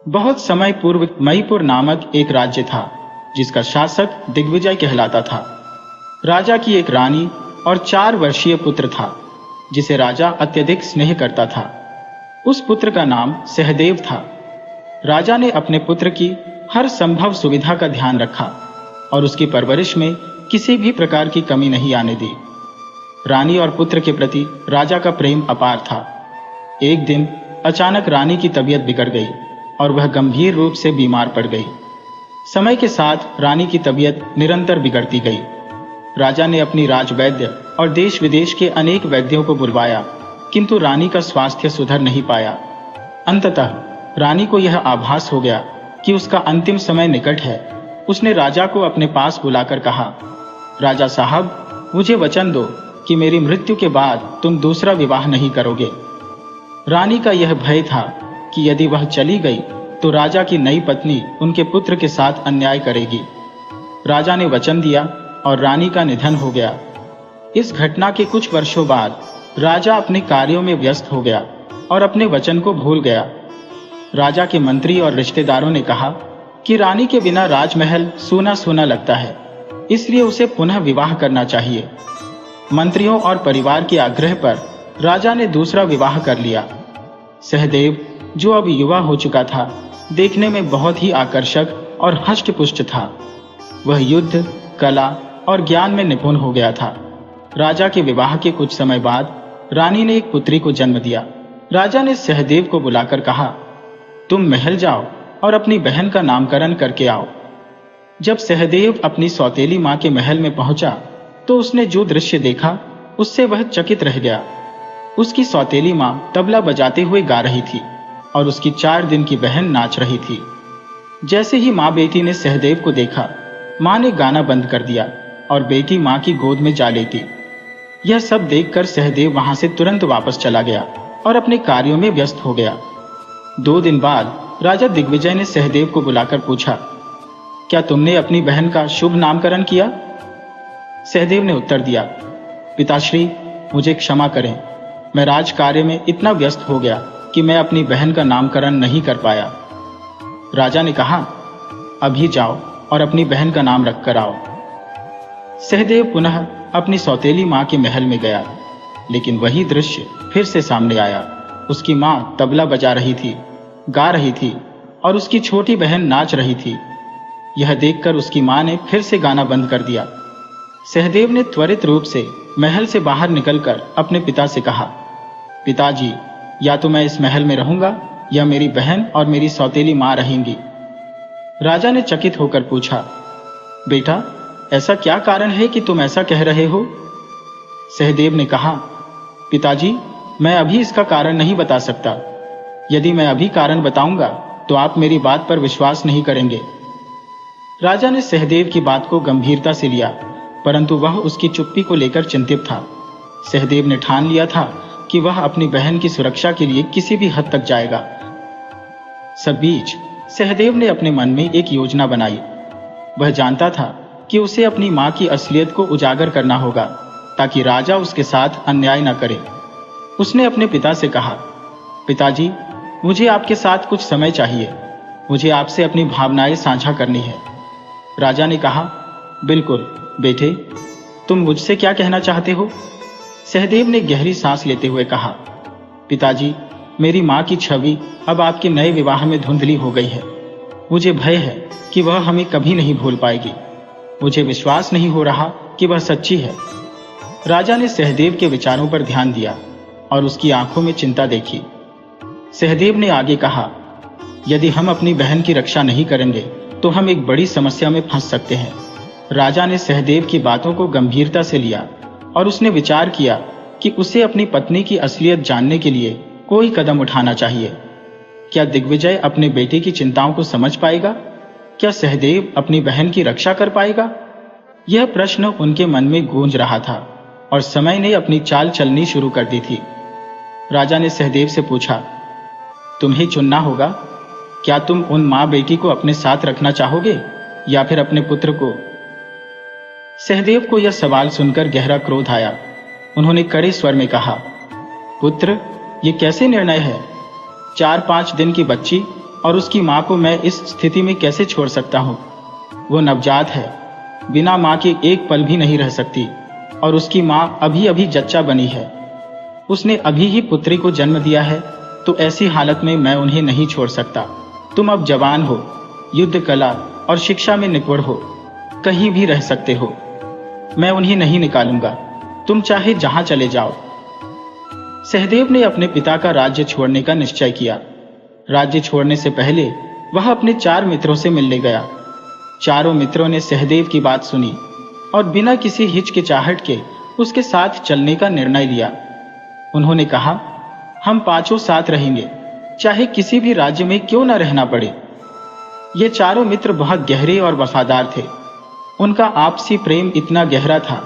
बहुत समय पूर्व मईपुर नामक एक राज्य था, जिसका शासक दिग्विजय कहलाता था। राजा की एक रानी और 4 वर्षीय पुत्र था, जिसे राजा अत्यधिक स्नेह करता था। उस पुत्र का नाम सहदेव था। राजा ने अपने पुत्र की हर संभव सुविधा का ध्यान रखा और उसकी परवरिश में किसी भी प्रकार की कमी नहीं आने दी। रानी और पुत्र के प्रति राजा का प्रेम अपार था। एक दिन अचानक रानी की तबीयत बिगड़ गई और वह गंभीर रूप से बीमार पड़ गई। समय के साथ रानी की तबीयत निरंतर बिगड़ती गई। राजा ने अपनी राजवैद्य और देश विदेश के अनेक वैद्यों को बुलवाया, किंतु रानी का स्वास्थ्य सुधर नहीं पाया। अंततः रानी को यह आभास हो गया कि उसका अंतिम समय निकट है। उसने राजा को अपने पास बुलाकर कहा, राजा साहब, मुझे वचन दो कि मेरी मृत्यु के बाद तुम दूसरा विवाह नहीं करोगे। रानी का यह भय था कि यदि वह चली गई तो राजा की नई पत्नी उनके पुत्र के साथ अन्याय करेगी। राजा ने वचन दिया और रानी का निधन हो गया। इस घटना के कुछ वर्षों बाद राजा अपने कार्यों में व्यस्त हो गया और अपने वचन को भूल गया। राजा के मंत्री और रिश्तेदारों ने कहा कि रानी के बिना राजमहल सूना सूना लगता है, इसलिए उसे पुनः विवाह करना चाहिए। मंत्रियों और परिवार के आग्रह पर राजा ने दूसरा विवाह कर लिया। सहदेव, जो अब युवा हो चुका था, देखने में बहुत ही आकर्षक और हष्टपुष्ट था। वह युद्ध, कला और ज्ञान में निपुण हो गया था। राजा के विवाह के कुछ समय बाद रानी ने एक पुत्री को जन्म दिया। राजा ने सहदेव को बुलाकर कहा, तुम महल जाओ और अपनी बहन का नामकरण करके आओ। जब सहदेव अपनी सौतेली मां के महल में पहुंचा तो उसने जो दृश्य देखा उससे वह चकित रह गया। उसकी सौतेली मां तबला बजाते हुए गा रही थी और उसकी 4 दिन की बहन नाच रही थी। जैसे ही मां बेटी ने सहदेव को देखा, मां ने गाना बंद कर दिया और बेटी मां की गोद में जा लेती। यह सब देखकर सहदेव वहां से तुरंत वापस चला गया और अपने कार्यों में व्यस्त हो गया। 2 दिन बाद राजा दिग्विजय ने सहदेव को बुलाकर पूछा, क्या तुमने अपनी बहन का शुभ नामकरण किया? सहदेव ने उत्तर दिया, पिताश्री, मुझे क्षमा करें, मैं राज कार्य में इतना व्यस्त हो गया कि मैं अपनी बहन का नामकरण नहीं कर पाया। राजा ने कहा, अभी जाओ और अपनी बहन का नाम रख कर आओ। सहदेव पुनः अपनी सौतेली मां के महल में गया, लेकिन वही दृश्य फिर से सामने आया। उसकी मां तबला बजा रही थी, गा रही थी और उसकी छोटी बहन नाच रही थी। यह देखकर उसकी मां ने फिर से गाना बंद कर दिया। सहदेव ने त्वरित रूप से महल से बाहर निकलकर अपने पिता से कहा, पिताजी, या तो मैं इस महल में रहूंगा या मेरी बहन और मेरी सौतेली मां रहेंगी। राजा ने चकित होकर पूछा, बेटा, ऐसा क्या कारण है कि तुम ऐसा कह रहे हो? सहदेव ने कहा, पिताजी, मैं अभी इसका कारण नहीं बता सकता। यदि मैं अभी कारण बताऊंगा तो आप मेरी बात पर विश्वास नहीं करेंगे। राजा ने सहदेव की बात को गंभीरता से लिया, परंतु वह उसकी चुप्पी को लेकर चिंतित था। सहदेव ने ठान लिया था कि वह अपनी बहन की सुरक्षा के लिए किसी भी हद तक जाएगा। सब बीच सहदेव ने अपने मन में एक योजना बनाई। वह जानता था कि उसे अपनी मां की असलियत को उजागर करना होगा, ताकि राजा उसके साथ अन्याय न करे। उसने अपने पिता से कहा, पिताजी, मुझे आपके साथ कुछ समय चाहिए। मुझे आपसे अपनी भावनाएं साझा करनी है। राजा ने कहा, बिल्कुल बेटे, तुम मुझसे क्या कहना चाहते हो? सहदेव ने गहरी सांस लेते हुए कहा, पिताजी, मेरी मां की छवि अब आपके नए विवाह में धुंधली हो गई है। मुझे भय है कि वह हमें कभी नहीं भूल पाएगी। मुझे विश्वास नहीं हो रहा कि वह सच्ची है। राजा ने सहदेव के विचारों पर ध्यान दिया और उसकी आंखों में चिंता देखी। सहदेव ने आगे कहा, यदि हम अपनी बहन की रक्षा नहीं करेंगे तो हम एक बड़ी समस्या में फंस सकते हैं। राजा ने सहदेव की बातों को गंभीरता से लिया और उसने विचार किया कि उसे अपनी पत्नी की असलियत जानने के लिए कोई कदम उठाना चाहिए। क्या दिग्विजय अपने बेटे की चिंताओं को समझ पाएगा? क्या सहदेव अपनी बहन की रक्षा कर पाएगा? यह प्रश्न उनके मन में गूंज रहा था और समय ने अपनी चाल चलनी शुरू कर दी थी। राजा ने सहदेव से पूछा, तुम्हें चुनना होगा। क्या तुम उन मां बेटी को अपने साथ रखना चाहोगे या फिर अपने पुत्र को? सहदेव को यह सवाल सुनकर गहरा क्रोध आया। उन्होंने कड़े स्वर में कहा, पुत्र, ये कैसे निर्णय है? 4-5 दिन की बच्ची और उसकी माँ को मैं इस स्थिति में कैसे छोड़ सकता हूँ? वो नवजात है, बिना माँ के एक पल भी नहीं रह सकती, और उसकी माँ अभी अभी जच्चा बनी है। उसने अभी ही पुत्री को जन्म दिया है, तो ऐसी हालत में मैं उन्हें नहीं छोड़ सकता। तुम अब जवान हो, युद्ध कला और शिक्षा में निपुण हो, कहीं भी रह सकते हो। मैं उन्हें नहीं निकालूंगा, तुम चाहे जहां चले जाओ। सहदेव ने अपने पिता का राज्य छोड़ने का निश्चय किया। राज्य छोड़ने से पहले वह अपने 4 मित्रों से मिलने गया। चारों मित्रों ने सहदेव की बात सुनी और बिना किसी हिचकिचाहट के उसके साथ चलने का निर्णय लिया। उन्होंने कहा, हम 5 साथ रहेंगे, चाहे किसी भी राज्य में क्यों न रहना पड़े। ये चारों मित्र बहुत गहरे और वफादार थे। उनका आपसी प्रेम इतना गहरा था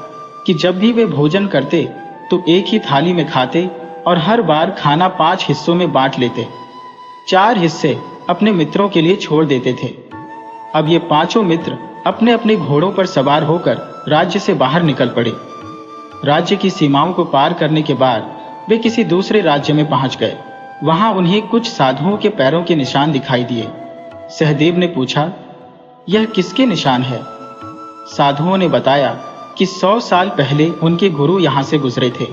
कि जब भी वे भोजन करते तो एक ही थाली में खाते और हर बार खाना 5 हिस्सों में बांट लेते। 4 हिस्से अपने मित्रों के लिए छोड़ देते थे। अब ये 5 मित्र अपने अपने घोड़ों पर सवार होकर राज्य से बाहर निकल पड़े। राज्य की सीमाओं को पार करने के बाद वे किसी दूसरे राज्य में पहुंच गए। वहां उन्हें कुछ साधुओं के पैरों के निशान दिखाई दिए। सहदेव ने पूछा, यह किसके निशान है? साधुओं ने बताया कि 100 साल पहले उनके गुरु यहां से गुजरे थे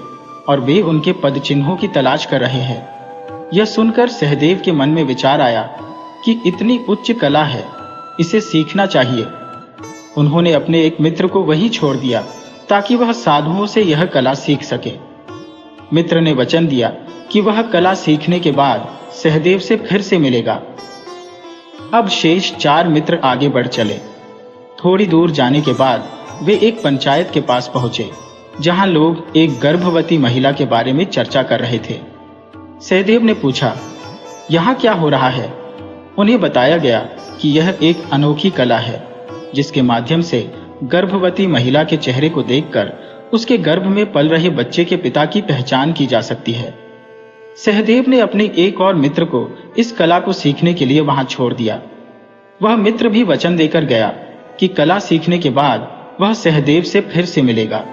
और वे उनके पद चिन्हों की तलाश कर रहे हैं। यह सुनकर सहदेव के मन में विचार आया कि इतनी उच्च कला है, इसे सीखना चाहिए। उन्होंने अपने एक मित्र को वहीं छोड़ दिया ताकि वह साधुओं से यह कला सीख सके। मित्र ने वचन दिया कि वह कला सीखने के बाद सहदेव से फिर से मिलेगा। अब शेष 4 मित्र आगे बढ़ चले। थोड़ी दूर जाने के बाद वे एक पंचायत के पास पहुंचे, जहां लोग एक गर्भवती महिला के बारे में चर्चा कर रहे थे। सहदेव ने पूछा, यहाँ क्या हो रहा है? उन्हें बताया गया कि यह एक अनोखी कला है, जिसके माध्यम से गर्भवती महिला के चेहरे को देखकर उसके गर्भ में पल रहे बच्चे के पिता की पहचान की जा सकती है। सहदेव ने अपने एक और मित्र को इस कला को सीखने के लिए वहां छोड़ दिया। वह मित्र भी वचन देकर गया कि कला सीखने के बाद वह सहदेव से फिर से मिलेगा।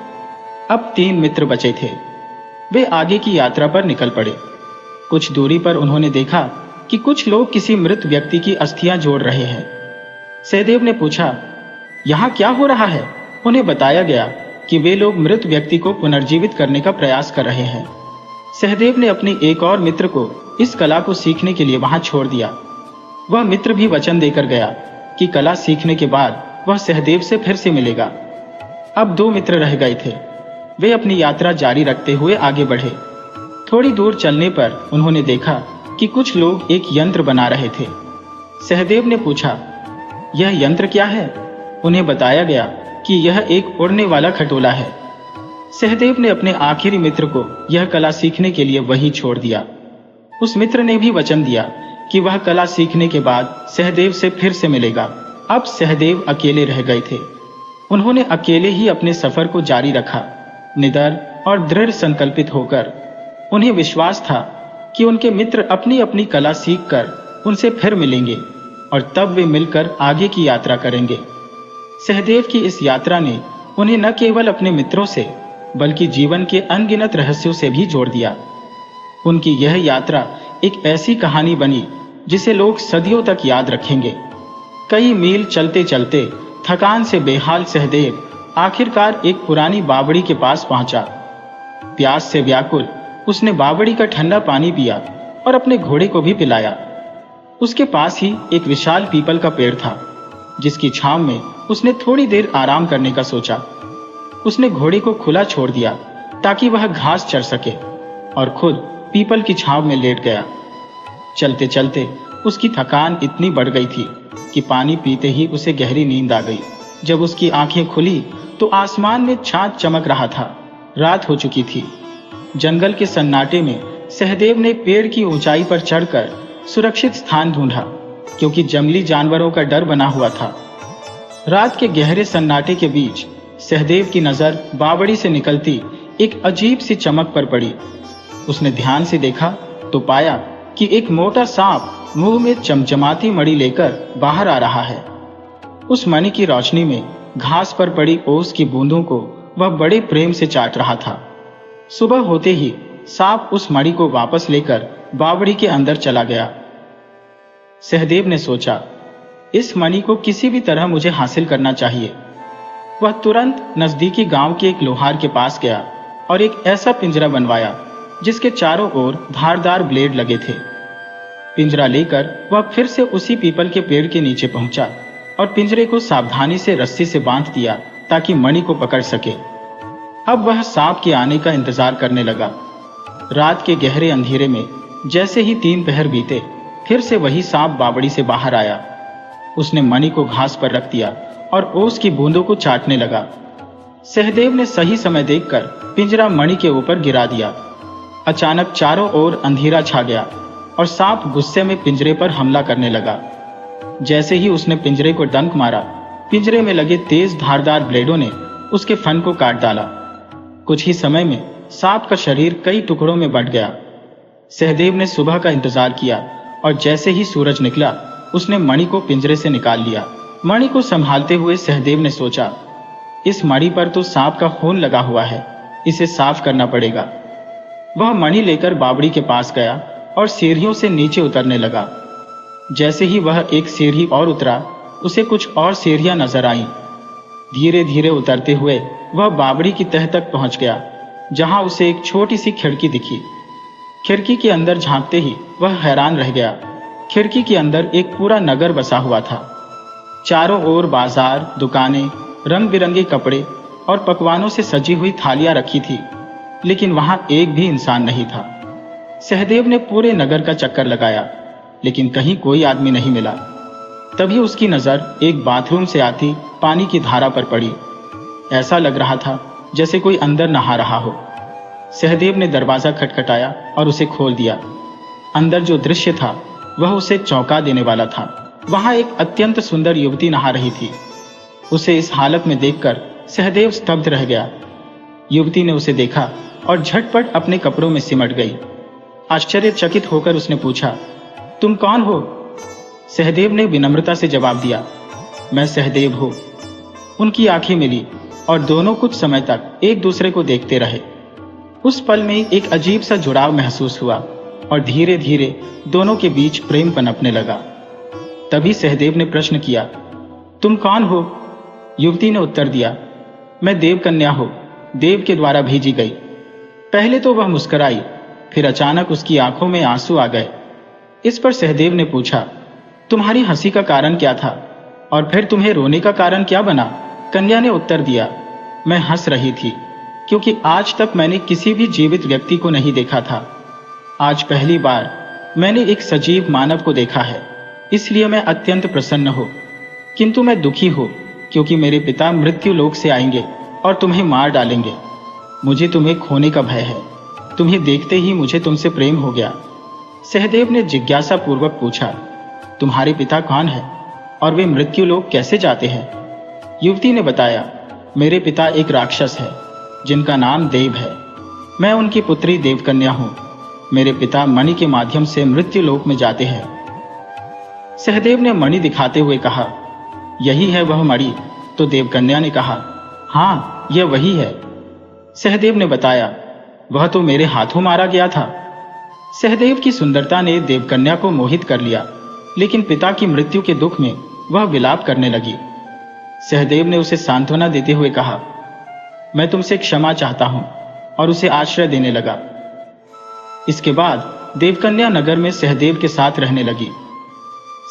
अब 3 मित्र बचे थे। वे आगे की यात्रा पर निकल पड़े। कुछ दूरी पर उन्होंने देखा कि कुछ लोग किसी मृत व्यक्ति की अस्थियां जोड़ रहे हैं। सहदेव ने पूछा, यहाँ क्या हो रहा है? उन्हें बताया गया कि वे लोग मृत व्यक्ति को पुनर्जीवित करने का प्रयास कर रहे हैं। सहदेव ने अपने एक और मित्र को इस कला को सीखने के लिए वहां छोड़ दिया। वह मित्र भी वचन देकर गया कि कला सीखने के बाद वह सहदेव से फिर से मिलेगा। अब 2 मित्र रह गए थे। वे अपनी यात्रा जारी रखते हुए आगे बढ़े। थोड़ी दूर चलने पर उन्होंने देखा कि कुछ लोग एक यंत्र बना रहे थे। सहदेव ने पूछा, यह यंत्र क्या है? उन्हें बताया गया कि यह एक उड़ने वाला खटोला है। सहदेव ने अपने आखिरी मित्र को यह कला सीखने के लिए वहीं छोड़ दिया। उस मित्र ने भी वचन दिया कि वह कला सीखने के बाद सहदेव से फिर से मिलेगा। अब सहदेव अकेले रह गए थे। उन्होंने अकेले ही अपने सफर को जारी रखा, निडर और दृढ़ संकल्पित होकर। उन्हें विश्वास था कि उनके मित्र अपनी अपनी कला सीखकर उनसे फिर मिलेंगे और तब वे मिलकर आगे की यात्रा करेंगे। सहदेव की इस यात्रा ने उन्हें न केवल अपने मित्रों से बल्कि जीवन के अनगिनत रहस्यों से भी जोड़ दिया। उनकी यह यात्रा एक ऐसी कहानी बनी जिसे लोग सदियों तक याद रखेंगे। कई मील चलते चलते थकान से बेहाल सहदेव आखिरकार एक पुरानी बावड़ी के पास पहुंचा। प्यास से व्याकुल उसने बावड़ी का ठंडा पानी पिया और अपने घोड़े को भी पिलाया। उसके पास ही एक विशाल पीपल का पेड़ था, जिसकी छांव में उसने थोड़ी देर आराम करने का सोचा। उसने घोड़े को खुला छोड़ दिया ताकि वह घास चर सके और खुद पीपल की छांव में लेट गया। चलते चलते उसकी थकान इतनी बढ़ गई थी कि पानी पीते ही उसे गहरी नींद आ गई। जब उसकी आंखें खुली तो आसमान में चांद चमक रहा था। रात हो चुकी थी। जंगल के सन्नाटे में सहदेव ने पेड़ की ऊंचाई पर चढ़कर सुरक्षित स्थान ढूंढा, क्योंकि जंगली जानवरों का डर बना हुआ था। रात के गहरे सन्नाटे के बीच सहदेव की नजर बावड़ी से निकलती एक अजीब सी चमक पर पड़ी। उसने ध्यान से देखा तो पाया कि एक मोटा सांप मुंह में चमचमाती मणि लेकर बाहर आ रहा है। उस मणि की रोशनी में घास पर पड़ी ओस की बूंदों को वह बड़े प्रेम से चाट रहा था। सुबह होते ही सांप उस मणि को वापस लेकर बावड़ी के अंदर चला गया। सहदेव ने सोचा, इस मणि को किसी भी तरह मुझे हासिल करना चाहिए। वह तुरंत नजदीकी गांव के एक लोहार के पास गया और एक ऐसा पिंजरा बनवाया जिसके चारों ओर धारदार ब्लेड लगे थे। पिंजरा लेकर वह फिर से उसी पीपल के पेड़ के नीचे पहुंचा और पिंजरे को सावधानी से रस्सी से बांध दिया ताकि मणि को पकड़ सके। अब वह सांप के आने का इंतजार करने लगा। रात के गहरे अंधेरे में जैसे ही 3 पहर बीते, फिर से वही सांप बावड़ी से बाहर आया। उसने मणि को घास पर रख दिया और ओस की बूंदों को चाटने लगा। सहदेव ने सही समय देखकर पिंजरा मणि के ऊपर गिरा दिया। अचानक चारों ओर अंधेरा छा गया और सांप गुस्से में पिंजरे पर हमला करने लगा। जैसे ही उसने पिंजरे को डंक मारा, पिंजरे में लगे तेज धारदार ब्लेडों ने उसके फन को काट डाला। कुछ ही समय में सांप का शरीर कई टुकड़ों में बंट गया। सहदेव ने सुबह का इंतजार किया और जैसे ही सूरज निकला, उसने मणि को पिंजरे से निकाल लिया। मणि को संभालते हुए सहदेव ने सोचा, इस मणि पर तो सांप का खून लगा हुआ है, इसे साफ करना पड़ेगा। वह मणि लेकर बावड़ी के पास गया और सीढ़ियों से नीचे उतरने लगा। जैसे ही वह एक सीढ़ी और उतरा, उसे कुछ और सीढ़ियां नजर आईं। धीरे धीरे उतरते हुए वह बावड़ी की तह तक पहुंच गया, जहां उसे एक छोटी सी खिड़की दिखी। खिड़की के अंदर झांकते ही वह हैरान रह गया। खिड़की के अंदर एक पूरा नगर बसा हुआ था। चारों ओर बाजार, दुकानें, रंग बिरंगे कपड़े और पकवानों से सजी हुई थालियां रखी थी, लेकिन वहां एक भी इंसान नहीं था। सहदेव ने पूरे नगर का चक्कर लगाया, लेकिन कहीं कोई आदमी नहीं मिला। तभी उसकी नजर एक बाथरूम से आती पानी की धारा पर पड़ी। ऐसा लग रहा था जैसे कोई अंदर नहा रहा हो। सहदेव ने दरवाजा खटखटाया और उसे खोल दिया। अंदर जो दृश्य था वह उसे चौंका देने वाला था। वहां एक अत्यंत सुंदर युवती नहा रही थी। उसे इस हालत में देखकर सहदेव स्तब्ध रह गया। युवती ने उसे देखा और झटपट अपने कपड़ों में सिमट गई। आश्चर्यचकित होकर उसने पूछा, तुम कौन हो? सहदेव ने विनम्रता से जवाब दिया, मैं सहदेव हूं। उनकी आंखें मिली और दोनों कुछ समय तक एक दूसरे को देखते रहे। उस पल में एक अजीब सा जुड़ाव महसूस हुआ और धीरे धीरे दोनों के बीच प्रेम पनपने लगा। तभी सहदेव ने प्रश्न किया, तुम कौन हो? युवती ने उत्तर दिया, मैं देवकन्या हूं, देव के द्वारा भेजी गई। पहले तो वह मुस्कुराई, फिर अचानक उसकी आंखों में आंसू आ गए। इस पर सहदेव ने पूछा, तुम्हारी हंसी का कारण क्या था और फिर तुम्हें रोने का कारण क्या बना? कन्या ने उत्तर दिया, मैं हंस रही थी क्योंकि आज तक मैंने किसी भी जीवित व्यक्ति को नहीं देखा था। आज पहली बार मैंने एक सजीव मानव को देखा है, इसलिए मैं अत्यंत प्रसन्न हूं। किंतु मैं दुखी हूं क्योंकि मेरे पिता मृत्यु लोक से आएंगे और तुम्हें मार डालेंगे। मुझे तुम्हें खोने का भय है। तुम्हें देखते ही मुझे तुमसे प्रेम हो गया। सहदेव ने जिज्ञासा पूर्वक पूछा, तुम्हारे पिता कौन है और वे मृत्यु लोक कैसे जाते हैं? युवती ने बताया, मेरे पिता एक राक्षस है जिनका नाम देव है। मैं उनकी पुत्री देवकन्या हूं। मेरे पिता मणि के माध्यम से मृत्यु लोक में जाते हैं। सहदेव ने मणि दिखाते हुए कहा, यही है वह मणि? तो देवकन्या ने कहा, हाँ, यह वही है। सहदेव ने बताया, वह तो मेरे हाथों मारा गया था। सहदेव की सुंदरता ने देवकन्या को मोहित कर लिया, लेकिन पिता की मृत्यु के दुख में वह विलाप करने लगी। सहदेव ने उसे सांत्वना देते हुए कहा, मैं तुमसे क्षमा चाहता हूं, और उसे आश्रय देने लगा। इसके बाद देवकन्या नगर में सहदेव के साथ रहने लगी।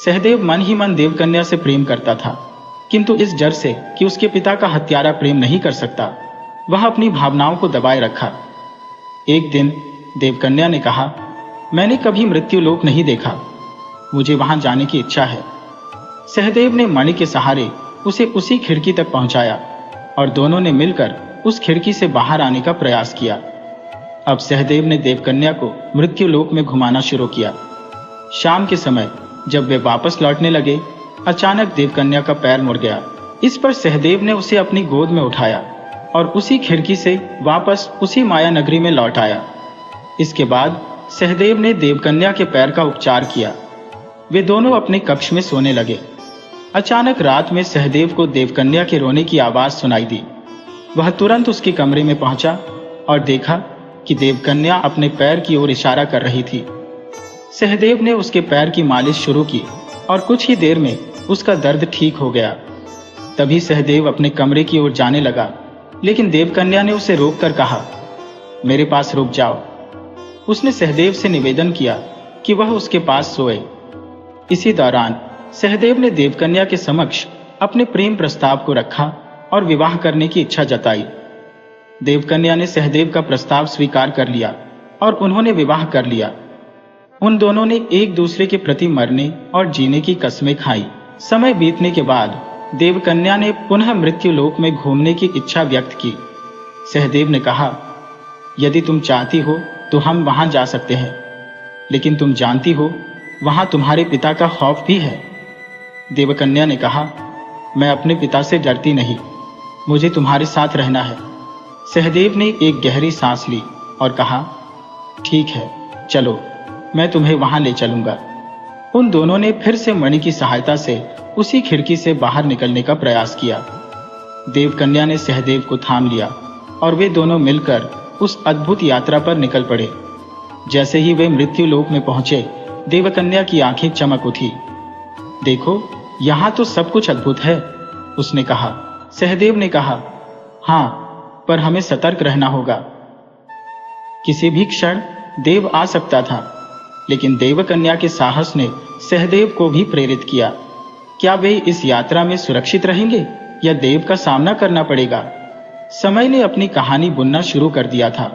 सहदेव मन ही मन देवकन्या से प्रेम करता था, किंतु इस डर से कि उसके पिता का हत्यारा प्रेम नहीं कर सकता, वह अपनी भावनाओं को दबाए रखा। एक दिन देवकन्या ने कहा, मैंने कभी मृत्यु लोक नहीं देखा, मुझे वहां जाने की इच्छा है। सहदेव ने मणि के सहारे उसे उसी खिड़की तक पहुंचाया और दोनों ने मिलकर उस खिड़की से बाहर आने का प्रयास किया। अब सहदेव ने देवकन्या को मृत्यु लोक में घुमाना शुरू किया। शाम के समय जब वे वापस लौटने लगे, अचानक देवकन्या का पैर मुड़ गया। इस पर सहदेव ने उसे अपनी गोद में उठाया और उसी खिड़की से वापस उसी माया नगरी में लौट आया। इसके बाद सहदेव ने देवकन्या के पैर का उपचार किया। वे दोनों अपने कक्ष में सोने लगे। अचानक रात में सहदेव को देवकन्या के रोने की आवाज सुनाई दी। वह तुरंत उसके कमरे में पहुंचा और देखा कि देवकन्या अपने पैर की ओर इशारा कर रही थी। सहदेव ने उसके पैर की मालिश शुरू की और कुछ ही देर में उसका दर्द ठीक हो गया। तभी सहदेव अपने कमरे की ओर जाने लगा, लेकिन देवकन्या ने उसे रोककर कहा, मेरे पास रुक जाओ। उसने सहदेव से निवेदन किया कि वह उसके पास सोए। इसी दौरान सहदेव ने देवकन्या के समक्ष अपने प्रेम प्रस्ताव को रखा और विवाह करने की इच्छा जताई। देवकन्या ने सहदेव का प्रस्ताव स्वीकार कर लिया और उन्होंने विवाह कर लिया। उन दोनों ने एक दूसरे के प्रति मरने और जीने की कस्में खाई। समय बीतने के बाद देवकन्या ने पुनः मृत्यु लोक में घूमने की इच्छा व्यक्त की। सहदेव ने कहा, यदि तुम चाहती हो तो हम वहां जा सकते हैं, लेकिन तुम जानती हो वहां तुम्हारे पिता का खौफ भी है। देवकन्या ने कहा, मैं अपने पिता से डरती नहीं, मुझे तुम्हारे साथ रहना है। सहदेव ने एक गहरी सांस ली और कहा, ठीक है, चलो, मैं तुम्हें वहां ले चलूंगा। उन दोनों ने फिर से मणि की सहायता से उसी खिड़की से बाहर निकलने का प्रयास किया। देवकन्या ने सहदेव को थाम लिया और वे दोनों मिलकर उस अद्भुत यात्रा पर निकल पड़े। जैसे ही वे मृत्यु लोक में पहुंचे, देवकन्या की आंखें चमक उठी। देखो, यहां तो सब कुछ अद्भुत है, उसने कहा। सहदेव ने कहा, हाँ, पर हमें सतर्क रहना होगा। किसी भी क्षण देव आ सकता था, लेकिन देवकन्या के साहस ने सहदेव को भी प्रेरित किया। क्या वे इस यात्रा में सुरक्षित रहेंगे या देव का सामना करना पड़ेगा? समय ने अपनी कहानी बुनना शुरू कर दिया था।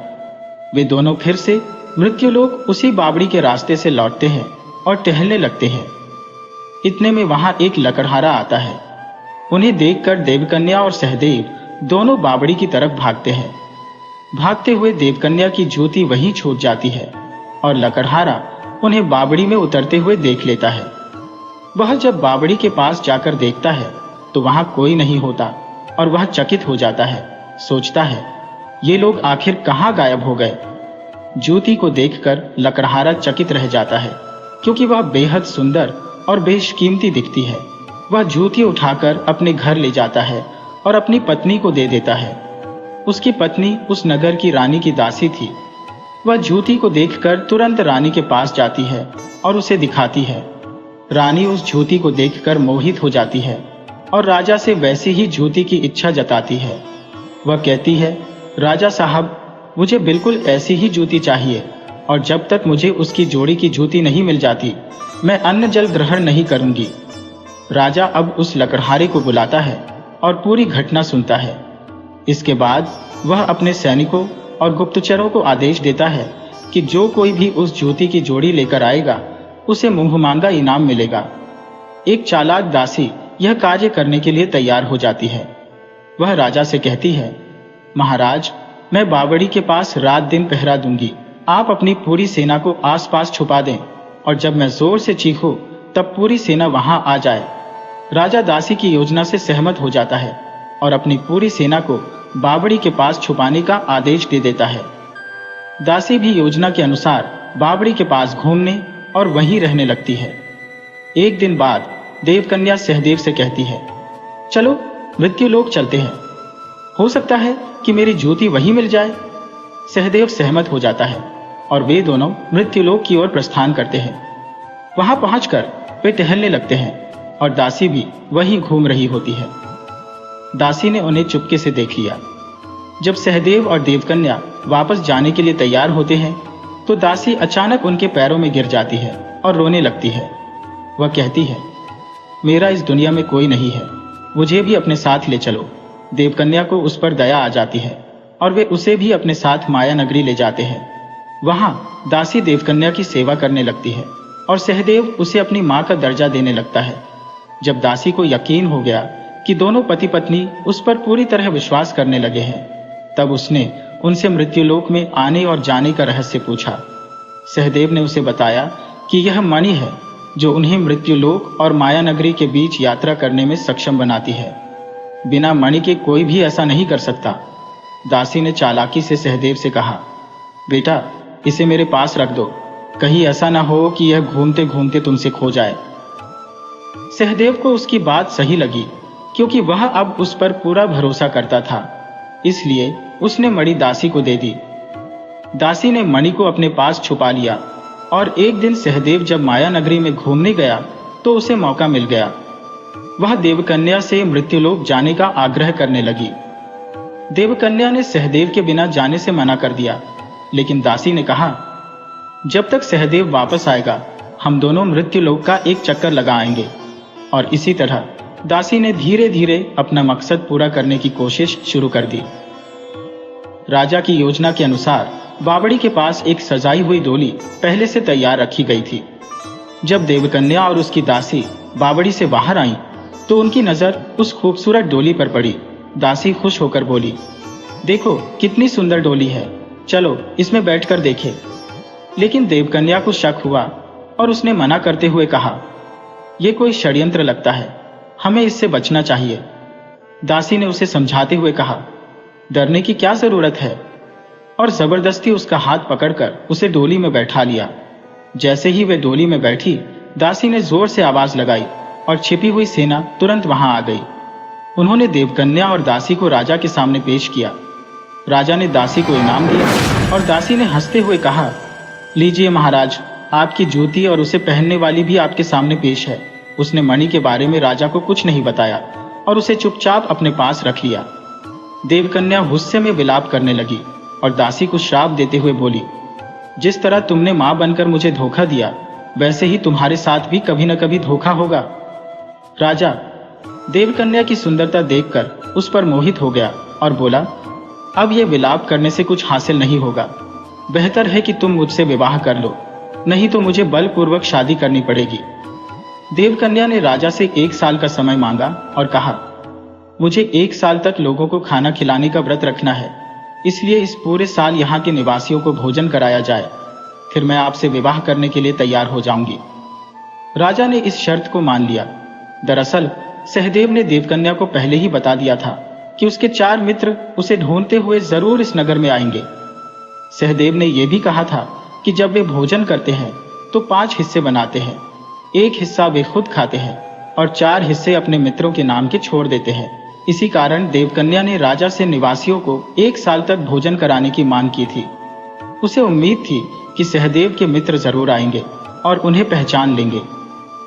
वे दोनों फिर से मृत्युलोक उसी बावड़ी के रास्ते से लौटते हैं और टहलने लगते हैं। इतने में वहां एक लकड़हारा आता है। उन्हें देखकर देवकन्या और सहदेव दोनों बावड़ी की तरफ भागते हैं। भागते हुए देवकन्या की ज्योति वहीं छूट जाती है और लकड़हारा उन्हें बावड़ी में उतरते हुए देख लेता है। वह जब बावड़ी के पास जाकर देखता है तो वहां कोई नहीं होता और वह चकित हो जाता है। सोचता है, ये लोग आखिर कहां गायब हो गए? ज्योति को देखकर लकड़हारा चकित रह जाता है, क्योंकि वह बेहद सुंदर और बेशकीमती दिखती है। वह ज्योति उठाकर अपने घर ले जाता है और अपनी पत्नी को दे देता है। उसकी पत्नी उस नगर की रानी की दासी थी। वह ज्योति को देखकर तुरंत रानी के पास जाती है और उसे दिखाती है। रानी उस ज्योति को देखकर मोहित हो जाती है और राजा से वैसी ही ज्योति की इच्छा जताती है। वह कहती है, राजा साहब, मुझे बिल्कुल ऐसी ही ज्योति चाहिए, और जब तक मुझे उसकी जोड़ी की ज्योति नहीं मिल जाती, मैं अन्न जल ग्रहण नहीं करूंगी। राजा अब उस लकड़हारे को बुलाता है और पूरी घटना सुनता है। इसके बाद वह अपने सैनिकों और गुप्तचरों को आदेश देता है कि जो कोई भी उस ज्योति की जोड़ी लेकर आएगा, उसे मुंहमांगा इनाम मिलेगा। एक चालाक दासी यह कार्य करने के लिए तैयार हो जाती है। वह राजा से कहती है, महाराज, मैं बावड़ी के पास रात दिन पहरा दूंगी। आप अपनी पूरी सेना को आसपास छुपा दें, और जब मैं जोर से चीखूं तब पूरी सेना वहां आ जाए। राजा दासी की योजना से सहमत हो जाता है और अपनी पूरी सेना को बावड़ी के पास छुपाने का आदेश दे देता है। दासी भी योजना के अनुसार बावड़ी के पास घूमने और वहीं रहने लगती है। एक दिन बाद देवकन्या सहदेव से कहती है, चलो मृत्युलोक चलते हैं, हो सकता है कि मेरी ज्योति वहीं मिल जाए। सहदेव सहमत हो जाता है और वे दोनों मृत्युलोक की ओर प्रस्थान करते हैं। वहां पहुंचकर वे टहलने लगते हैं और दासी भी वहीं घूम रही होती है। दासी ने उन्हें चुपके से देख लिया। जब सहदेव और देवकन्या वापस जाने के लिए तैयार होते हैं तो दासी अचानक उनके पैरों में गिर जाती है और रोने लगती है। वह कहती है, मेरा इस दुनिया में कोई नहीं है, मुझे भी अपने साथ ले चलो। देवकन्या को उस पर दया आ जाती है और वे उसे भी अपने साथ माया नगरी ले जाते हैं। वहां दासी देवकन्या की सेवा करने लगती है और सहदेव उसे अपनी मां का दर्जा देने लगता है। जब दासी को यकीन हो गया कि दोनों पति पत्नी उस पर पूरी तरह विश्वास करने लगे हैं, तब उसने उनसे मृत्युलोक में आने और जाने का रहस्य पूछा। सहदेव ने उसे बताया कि यह मणि है जो उन्हें मृत्युलोक और माया नगरी के बीच यात्रा करने में सक्षम बनाती है। बिना मणि के कोई भी ऐसा नहीं कर सकता। दासी ने चालाकी से सहदेव से कहा, बेटा, इसे मेरे पास रख दो, कहीं ऐसा ना हो कि यह घूमते घूमते तुमसे खो जाए। सहदेव को उसकी बात सही लगी, क्योंकि वह अब उस पर पूरा भरोसा करता था। इसलिए उसने मणि दासी को दे दी। दासी ने मणि को अपने पास छुपा लिया और एक दिन सहदेव जब माया नगरी में घूमने गया तो उसे मौका मिल गया। वह देवकन्या से मृत्युलोक जाने का आग्रह करने लगी। देवकन्या ने सहदेव के बिना जाने से मना कर दिया, लेकिन दासी ने कहा, जब तक सहदेव वापस आएगा हम दोनों मृत्युलोक का एक चक्कर लगा आएंगे। और इसी तरह दासी ने धीरे धीरे अपना मकसद पूरा करने की कोशिश शुरू कर दी। राजा की योजना के अनुसार बावड़ी के पास एक सजाई हुई डोली पहले से तैयार रखी गई थी। जब देवकन्या और उसकी दासी बावड़ी से बाहर आईं, तो उनकी नजर उस खूबसूरत डोली पर पड़ी। दासी खुश होकर बोली, देखो कितनी सुंदर डोली है, चलो इसमें बैठकर देखें। लेकिन देवकन्या को शक हुआ और उसने मना करते हुए कहा, यह कोई षड्यंत्र लगता है, हमें इससे बचना चाहिए। दासी ने उसे समझाते हुए कहा, डरने की क्या जरूरत है, और जबरदस्ती उसका हाथ पकड़कर उसे डोली में बैठा लिया। जैसे ही वे डोली में बैठी, दासी ने जोर से आवाज लगाई और छिपी हुई सेना तुरंत वहां आ गई। उन्होंने देवकन्या और दासी को राजा के सामने पेश किया। राजा ने दासी को इनाम दिया और दासी ने हंसते हुए कहा, लीजिए महाराज, आपकी जूती और उसे पहनने वाली भी आपके सामने पेश है। उसने मणि के बारे में राजा को कुछ नहीं बताया और उसे चुपचाप अपने पास रख लिया। देवकन्या गुस्से में विलाप करने लगी और दासी को श्राप देते हुए बोली, जिस तरह तुमने मां बनकर मुझे धोखा दिया, वैसे ही तुम्हारे साथ भी कभी न कभी धोखा होगा। राजा देवकन्या की सुंदरता देखकर उस पर मोहित हो गया और बोला, अब यह विलाप करने से कुछ हासिल नहीं होगा। बेहतर है कि तुम मुझसे विवाह कर लो, नहीं तो मुझे बलपूर्वक शादी करनी पड़ेगी। देवकन्या ने राजा से 1 साल का समय मांगा और कहा, मुझे 1 साल तक लोगों को खाना खिलाने का व्रत रखना है, इसलिए इस पूरे साल यहाँ के निवासियों को भोजन कराया जाए, फिर मैं आपसे विवाह करने के लिए तैयार हो जाऊंगी। राजा ने इस शर्त को मान लिया। दरअसल सहदेव ने देवकन्या को पहले ही बता दिया था कि उसके 4 मित्र उसे ढूंढते हुए जरूर इस नगर में आएंगे। सहदेव ने यह भी कहा था कि जब वे भोजन करते हैं तो 5 हिस्से बनाते हैं, 1 हिस्सा वे खुद खाते हैं और 4 हिस्से अपने मित्रों के नाम के छोड़ देते हैं। इसी कारण देवकन्या ने राजा से निवासियों को 1 साल तक भोजन कराने की मांग की थी। उसे उम्मीद थी कि सहदेव के मित्र जरूर आएंगे और उन्हें पहचान लेंगे।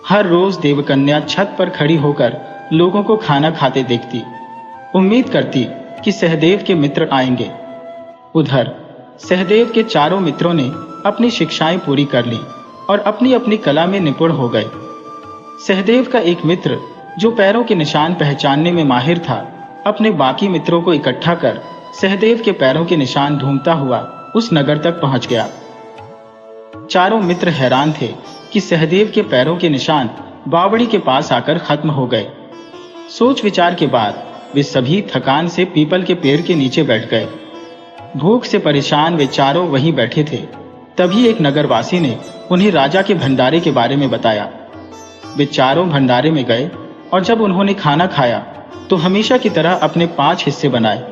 हर रोज देवकन्या छत पर खड़ी होकर लोगों को खाना खाते देखती, उम्मीद करती कि सहदेव के मित्र आएंगे। उधर सहदेव के 4 मित्रों ने अपनी शिक्षाएं पूरी कर ली और अपनी अपनी कला में निपुण हो गए। सहदेव का एक मित्र जो पैरों के निशान पहचानने में माहिर था, अपने बाकी मित्रों को इकट्ठा कर सहदेव के पैरों के निशान ढूंढता हुआ उस नगर तक पहुंच गया। 4 मित्र हैरान थे कि सहदेव के पैरों के निशान बावड़ी के पास आकर खत्म हो गए। सोच विचार के बाद वे सभी थकान से पीपल के पेड़ के नीचे बैठ गए। भूख से परेशान वे चारों वहीं बैठे थे। तभी एक नगरवासी ने उन्हें राजा के भंडारे के बारे में बताया। वे चारों भंडारे में गए और जब उन्होंने खाना खाया तो हमेशा की तरह अपने 5 हिस्से बनाए,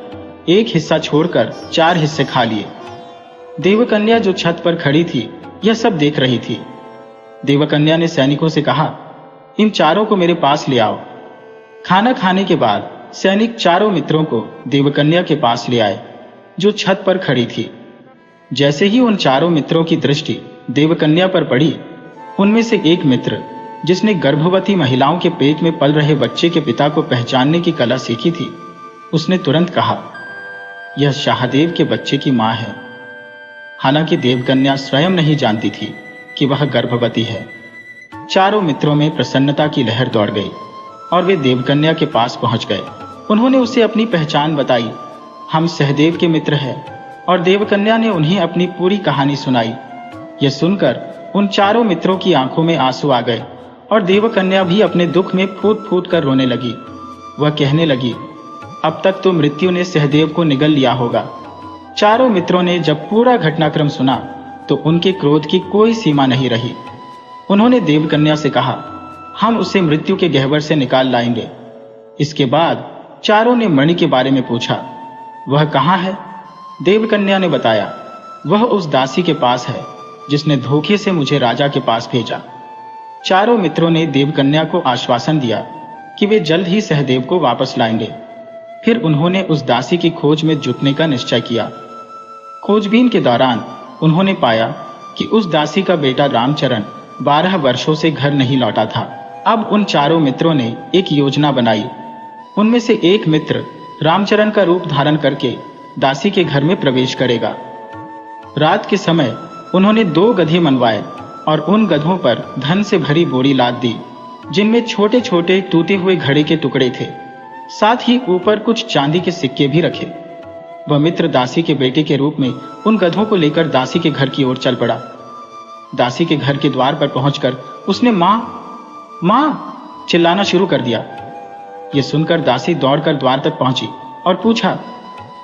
1 हिस्सा छोड़कर 4 हिस्से खा लिए। देवकन्या जो छत पर खड़ी थी यह सब देख रही थी। देवकन्या ने सैनिकों से कहा, इन चारों को मेरे पास ले आओ। खाना खाने के बाद सैनिक चारों मित्रों को देवकन्या के पास ले आए जो छत पर खड़ी थी। जैसे ही उन चारों मित्रों की दृष्टि देवकन्या पर पड़ी, उनमें से एक मित्र जिसने गर्भवती महिलाओं के पेट में पल रहे बच्चे के पिता को पहचानने की कला सीखी थी, उसने तुरंत कहा, यह शाहदेव के बच्चे की मां है। हालांकि देवकन्या स्वयं नहीं जानती थी कि वह गर्भवती है। चारों मित्रों में प्रसन्नता की लहर दौड़ गई और वे देवकन्या के पास पहुंच गए। उन्होंने उसे अपनी पहचान बताई, हम सहदेव के मित्र हैं, और देवकन्या ने उन्हें अपनी पूरी कहानी सुनाई। यह सुनकर उन चारों मित्रों की आंखों में आंसू आ गए और देवकन्या भी अपने दुख में फूट फूट कर रोने लगी। वह कहने लगी, अब तक तो मृत्यु ने सहदेव को निगल लिया होगा। चारों मित्रों ने जब पूरा घटनाक्रम सुना तो उनके क्रोध की कोई सीमा नहीं रही। उन्होंने देवकन्या से कहा, हम उसे मृत्यु के गह्वर से निकाल लाएंगे। इसके बाद चारों ने मणि के बारे में पूछा, वह कहाँ है? देवकन्या ने बताया, वह उस दासी के पास है जिसने धोखे से मुझे राजा के पास भेजा। चारों मित्रों ने देवकन्या को आश्वासन दिया कि वे जल्द ही सहदेव को वापस लाएंगे। फिर उन्होंने उस दासी की खोज में जुटने का निश्चय किया। खोजबीन के दौरान उन्होंने पाया कि उस दासी का बेटा रामचरण 12 वर्षों से घर नहीं लौटा था। अब उन चारों मित्रों ने एक योजना बनाई। उनमें से एक मित्र रामचरण का रूप धारण करके दासी के घर में प्रवेश करेगा। रात के समय उन्होंने 2 गधे मनवाए और उन गधों पर धन से भरी बोरी लाद दी, जिनमें छोटे छोटे टूटे हुए घड़े के टुकड़े थे। साथ ही ऊपर कुछ चांदी के सिक्के भी रखे। वह मित्र दासी के बेटे के रूप में उन गधों को लेकर दासी के घर की ओर चल पड़ा। दासी के घर के द्वार पर पहुंचकर उसने मां मां चिल्लाना शुरू कर दिया। यह सुनकर दासी दौड़कर द्वार तक पहुंची और पूछा,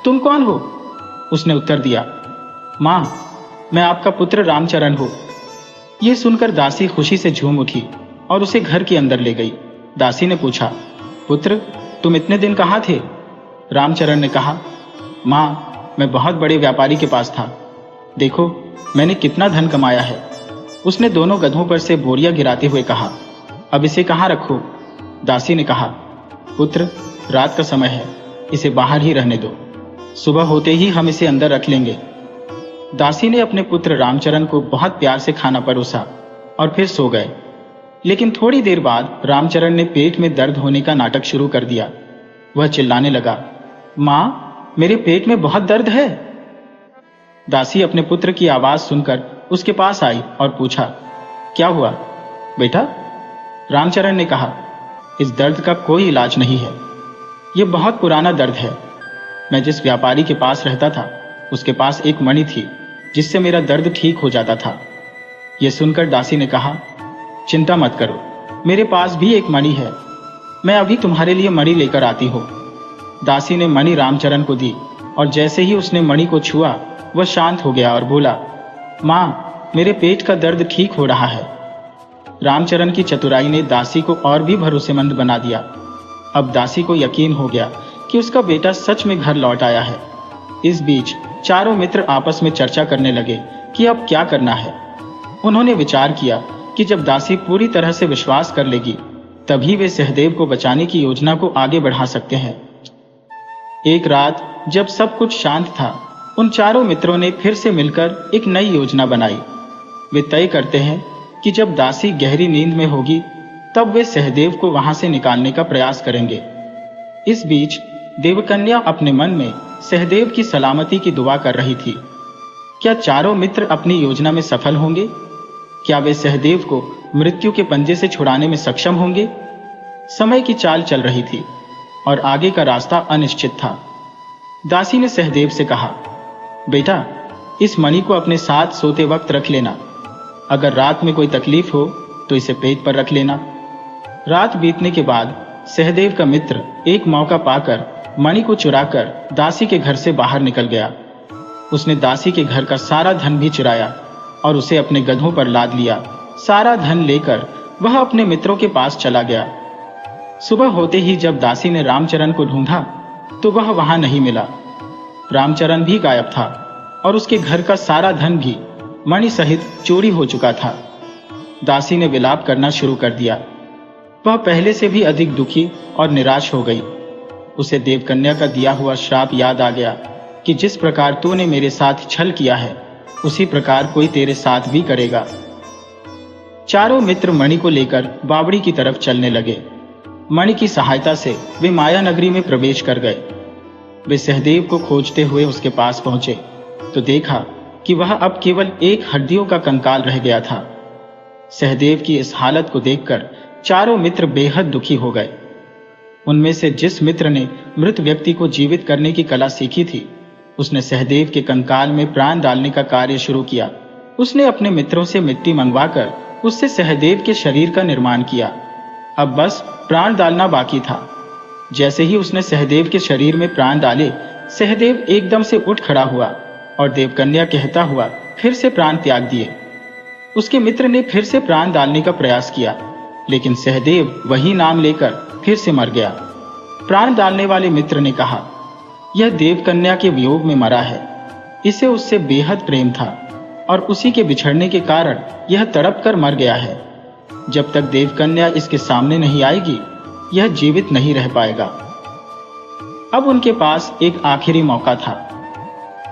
तुम कौन हो? उसने उत्तर दिया, मां, मैं आपका पुत्र रामचरण हूं। यह सुनकर दासी खुशी से झूम उठी और उसे घर के अंदर ले गई। दासी ने पूछा, पुत्र, तुम इतने दिन कहाँ थे? रामचरण ने कहा, मां, मैं बहुत बड़े व्यापारी के पास था। देखो मैंने कितना धन कमाया है। उसने दोनों गधों पर से बोरियां गिराते हुए कहा, अब इसे कहाँ रखो? दासी ने कहा, पुत्र, रात का समय है, इसे बाहर ही रहने दो। सुबह होते ही हम इसे अंदर रख लेंगे। दासी ने अपने पुत्र रामचरण को बहुत प्यार से खाना परोसा और फिर सो गए। लेकिन थोड़ी देर बाद रामचरण ने पेट में दर्द होने का नाटक शुरू कर दिया। वह चिल्लाने लगा, मां, मेरे पेट में बहुत दर्द है। दासी अपने पुत्र की आवाज सुनकर उसके पास आई और पूछा, क्या हुआ बेटा? रामचरण ने कहा, इस दर्द का कोई इलाज नहीं है। यह बहुत पुराना दर्द है। मैं जिस व्यापारी के पास रहता था उसके पास एक मणि थी जिससे मेरा दर्द ठीक हो जाता था। यह सुनकर दासी ने कहा, चिंता मत करो, मेरे पास भी एक मणि है। मैं अभी तुम्हारे लिए मणि लेकर आती हूं। दासी ने मणि रामचरण को दी और जैसे ही उसने मणि को छुआ वह शांत हो गया और बोला, मां, मेरे पेट का दर्द ठीक हो रहा है। रामचरण की चतुराई ने दासी को और भी भरोसेमंद बना दिया। अब दासी को यकीन हो गया कि उसका बेटा सच में घर लौट आया है। इस बीच चारों मित्र आपस में चर्चा करने लगे कि अब क्या करना है। उन्होंने विचार किया कि जब दासी पूरी तरह से विश्वास कर लेगी तभी वे सहदेव को बचाने की योजना को आगे बढ़ा सकते हैं। एक रात जब सब कुछ शांत था, उन चारों मित्रों ने फिर से मिलकर एक नई योजना बनाई। वे तय करते हैं कि जब दासी गहरी नींद में होगी तब वे सहदेव को वहां से निकालने का प्रयास करेंगे। इस बीच देवकन्या अपने मन में सहदेव की सलामती की दुआ कर रही थी। क्या चारों मित्र अपनी योजना में सफल होंगे? क्या वे सहदेव को मृत्यु के पंजे से छुड़ाने में सक्षम होंगे? समय की चाल चल रही थी और आगे का रास्ता अनिश्चित था। दासी ने सहदेव से कहा, बेटा, इस मणि को अपने साथ सोते वक्त रख लेना। अगर रात में कोई तकलीफ हो तो इसे पेट पर रख लेना। रात बीतने के बाद सहदेव का मित्र एक मौका पाकर मणि को चुराकर दासी के घर से बाहर निकल गया। उसने दासी के घर का सारा धन भी चुराया और उसे अपने गधों पर लाद लिया। सारा धन लेकर वह अपने मित्रों के पास चला गया। सुबह होते ही जब दासी ने रामचरण को ढूंढा तो वह वहां नहीं मिला। रामचरण भी गायब था और उसके घर का सारा धन भी मणि सहित चोरी हो चुका था। दासी ने विलाप करना शुरू कर दिया। वह पहले से भी अधिक दुखी और निराश हो गई। उसे देवकन्या का दिया हुआ श्राप याद आ गया कि जिस प्रकार तूने मेरे साथ छल किया है उसी प्रकार कोई तेरे साथ भी करेगा। चारों मित्र मणि को लेकर बावड़ी की तरफ चलने लगे। मणि की सहायता से वे माया नगरी में प्रवेश कर गए। वे सहदेव को खोजते हुए उसके पास पहुंचे तो देखा कि वह अब केवल एक हड्डियों का कंकाल रह गया था। सहदेव की इस हालत को देखकर चारों मित्र बेहद दुखी हो गए। उनमें से जिस मित्र ने मृत व्यक्ति को जीवित करने की कला सीखी थी उसने सहदेव के कंकाल में प्राण डालने का कार्य शुरू किया। उसने अपने मित्रों से मिट्टी मंगवाकर उससे सहदेव के शरीर का निर्माण किया। अब बस प्राण डालना बाकी था। जैसे ही उसने सहदेव के शरीर में प्राण डाले, सहदेव एकदम से उठ खड़ा हुआ और देवकन्या कहता हुआ फिर से प्राण त्याग दिए। उसके मित्र ने फिर से प्राण डालने का प्रयास किया, लेकिन सहदेव वही नाम लेकर फिर से मर गया। प्राण डालने वाले मित्र ने कहा, यह देवकन्या के वियोग में मरा है। इसे उससे बेहद प्रेम था और उसी के बिछड़ने के कारण यह तड़प कर मर गया है। जब तक देवकन्या इसके सामने नहीं आएगी यह जीवित नहीं रह पाएगा। अब उनके पास एक आखिरी मौका था।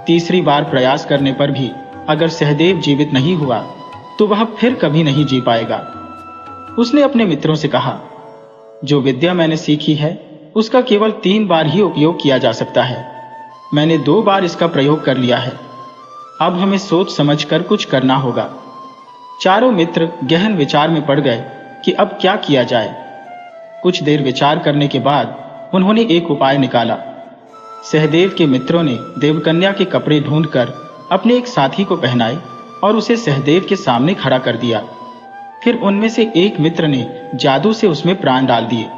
तीसरी बार प्रयास करने पर भी अगर सहदेव जीवित नहीं हुआ तो वह फिर कभी नहीं जी पाएगा। उसने अपने मित्रों से कहा, जो विद्या मैंने सीखी है उसका केवल 3 बार ही उपयोग किया जा सकता है। मैंने 2 बार इसका प्रयोग कर लिया है। अब हमें सोच समझकर कुछ करना होगा। चारों मित्र गहन विचार में पड़ गए कि अब क्या किया जाए। कुछ देर विचार करने के बाद उन्होंने एक उपाय निकाला। सहदेव के मित्रों ने देवकन्या के कपड़े ढूंढकर अपने एक साथी को पहनाए और उसे सहदेव के सामने खड़ा कर दिया। फिर उनमें से एक मित्र ने जादू से उसमें प्राण डाल दिए।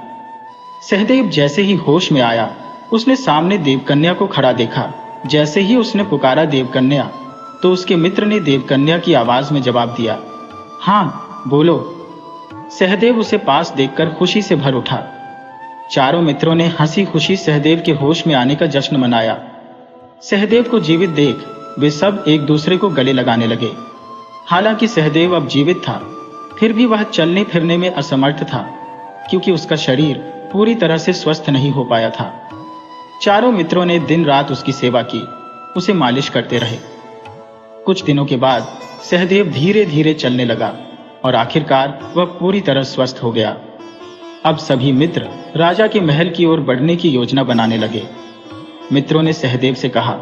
सहदेव जैसे ही होश में आया, उसने सामने देवकन्या को खड़ा देखा। जैसे ही उसने पुकारा देवकन्या, तो उसके मित्र ने देवकन्या की आवाज में जवाब दिया, हाँ बोलो। सहदेव उसे पास देखकर खुशी से भर उठा। चारों मित्रों ने हंसी खुशी सहदेव के होश में आने का जश्न मनाया। सहदेव को जीवित देख वे सब एक दूसरे को गले लगाने लगे। हालांकि सहदेव अब जीवित था, फिर भी वह चलने फिरने में असमर्थ था, क्योंकि उसका शरीर पूरी तरह से स्वस्थ नहीं हो पाया था। चारों मित्रों ने दिन रात उसकी सेवा की, उसे मालिश करते रहे। कुछ दिनों के बाद सहदेव धीरे धीरे चलने लगा और आखिरकार वह पूरी तरह स्वस्थ हो गया। अब सभी मित्र राजा के महल की ओर बढ़ने की योजना बनाने लगे। मित्रों ने सहदेव से कहा,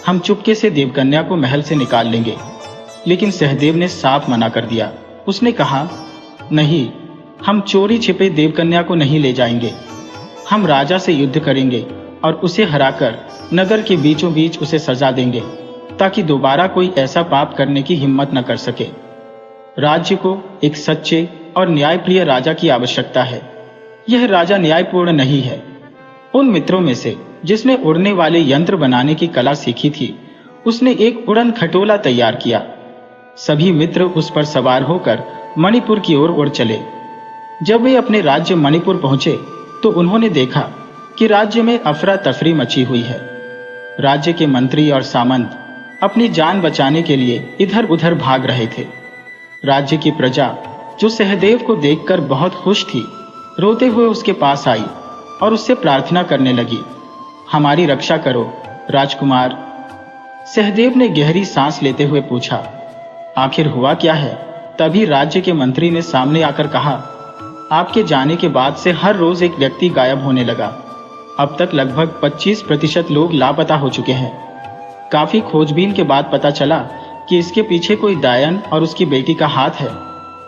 हम चुपके से देवकन्या को महल से निकाल लेंगे। लेकिन सहदेव ने साफ मना कर दिया। उसने कहा, नहीं, हम चोरी छिपे देवकन्या को नहीं ले जाएंगे। हम राजा से युद्ध करेंगे और उसे हराकर नगर के बीचों बीच उसे सजा देंगे, ताकि दोबारा कोई ऐसा पाप करने की हिम्मत न कर सके। राज्य को एक सच्चे और न्यायप्रिय राजा की आवश्यकता है। यह राजा न्यायपूर्ण नहीं है। उन मित्रों में से जिसने उड़ने वाले यंत्र बनाने की कला सीखी थी, उसने एक उड़न खटोला तैयार किया। सभी मित्र उस पर सवार होकर मणिपुर की ओर उड़ चले। जब वे अपने राज्य मणिपुर पहुंचे तो उन्होंने देखा कि राज्य में अफरा तफरी मची हुई है। राज्य के मंत्री और सामंत अपनी जान बचाने के लिए इधर उधर भाग रहे थे। राज्य की प्रजा, जो सहदेव को देखकर बहुत खुश थी, रोते हुए उसके पास आई और उससे प्रार्थना करने लगी, हमारी रक्षा करो राजकुमार। सहदेव ने गहरी सांस लेते हुए पूछा, आखिर हुआ क्या है? तभी राज्य के मंत्री ने सामने आकर कहा, आपके जाने के बाद से हर रोज एक व्यक्ति गायब होने लगा। अब तक लगभग 25% लोग लापता हो चुके हैं। काफी खोजबीन के बाद पता चला कि इसके पीछे कोई डायन और उसकी बेटी का हाथ है,